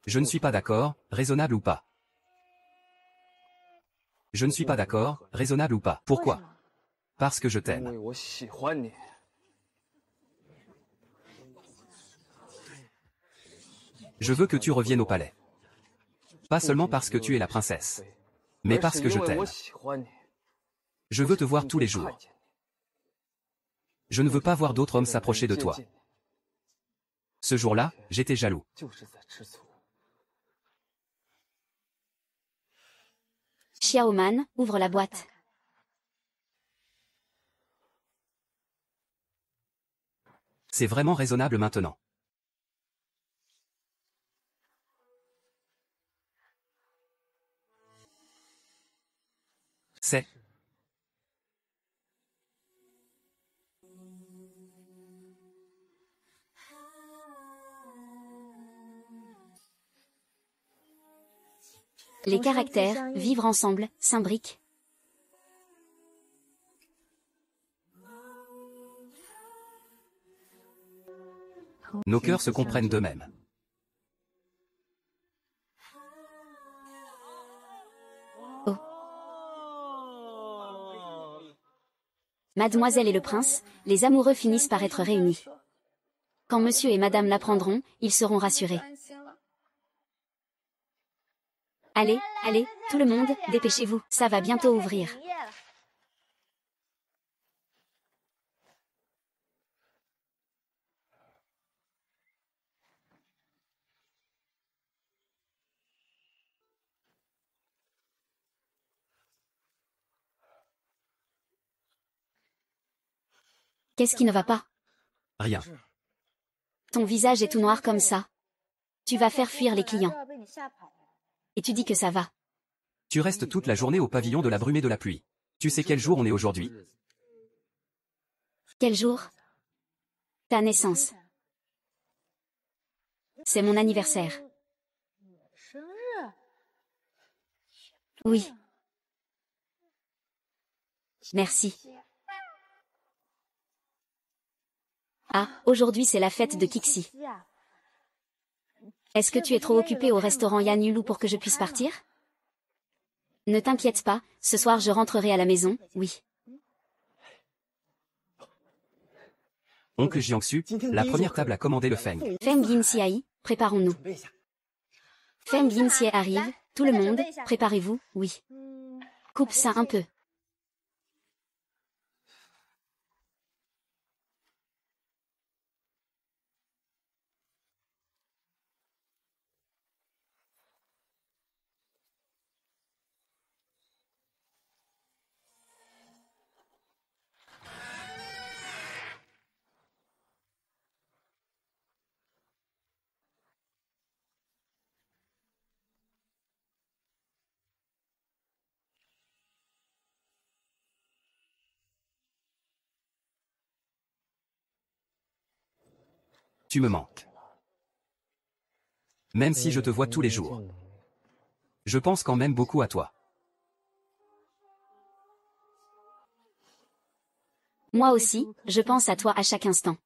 Je ne suis pas d'accord, raisonnable ou pas. Je ne suis pas d'accord, raisonnable ou pas. Pourquoi? Parce que je t'aime. Je veux que tu reviennes au palais. Pas seulement parce que tu es la princesse, mais parce que je t'aime. Je veux te voir tous les jours. Je ne veux pas voir d'autres hommes s'approcher de toi. Ce jour-là, j'étais jaloux. Xiaoman, ouvre la boîte. C'est vraiment raisonnable maintenant. C'est... Les caractères, vivre ensemble, s'imbriquent. Nos cœurs se comprennent d'eux-mêmes. Oh. Mademoiselle et le prince, les amoureux finissent par être réunis. Quand monsieur et madame l'apprendront, ils seront rassurés. Allez, allez, tout le monde, dépêchez-vous, ça va bientôt ouvrir. Qu'est-ce qui ne va pas? Rien. Ton visage est tout noir comme ça. Tu vas faire fuir les clients. Et tu dis que ça va. Tu restes toute la journée au pavillon de la brume et de la pluie. Tu sais quel jour on est aujourd'hui? Quel jour? Ta naissance. C'est mon anniversaire. Oui. Merci. Ah, aujourd'hui c'est la fête de Kixi. Est-ce que tu es trop occupé au restaurant Yanulu pour que je puisse partir? Ne t'inquiète pas, ce soir je rentrerai à la maison, oui. Oncle Jiangsu, la première table a commandé le Feng. Feng Yinxiai, préparons-nous. Feng Yinxiai arrive, tout le monde, préparez-vous, oui. Coupe ça un peu. Tu me manques. Même si je te vois tous les jours. Je pense quand même beaucoup à toi. Moi aussi, je pense à toi à chaque instant.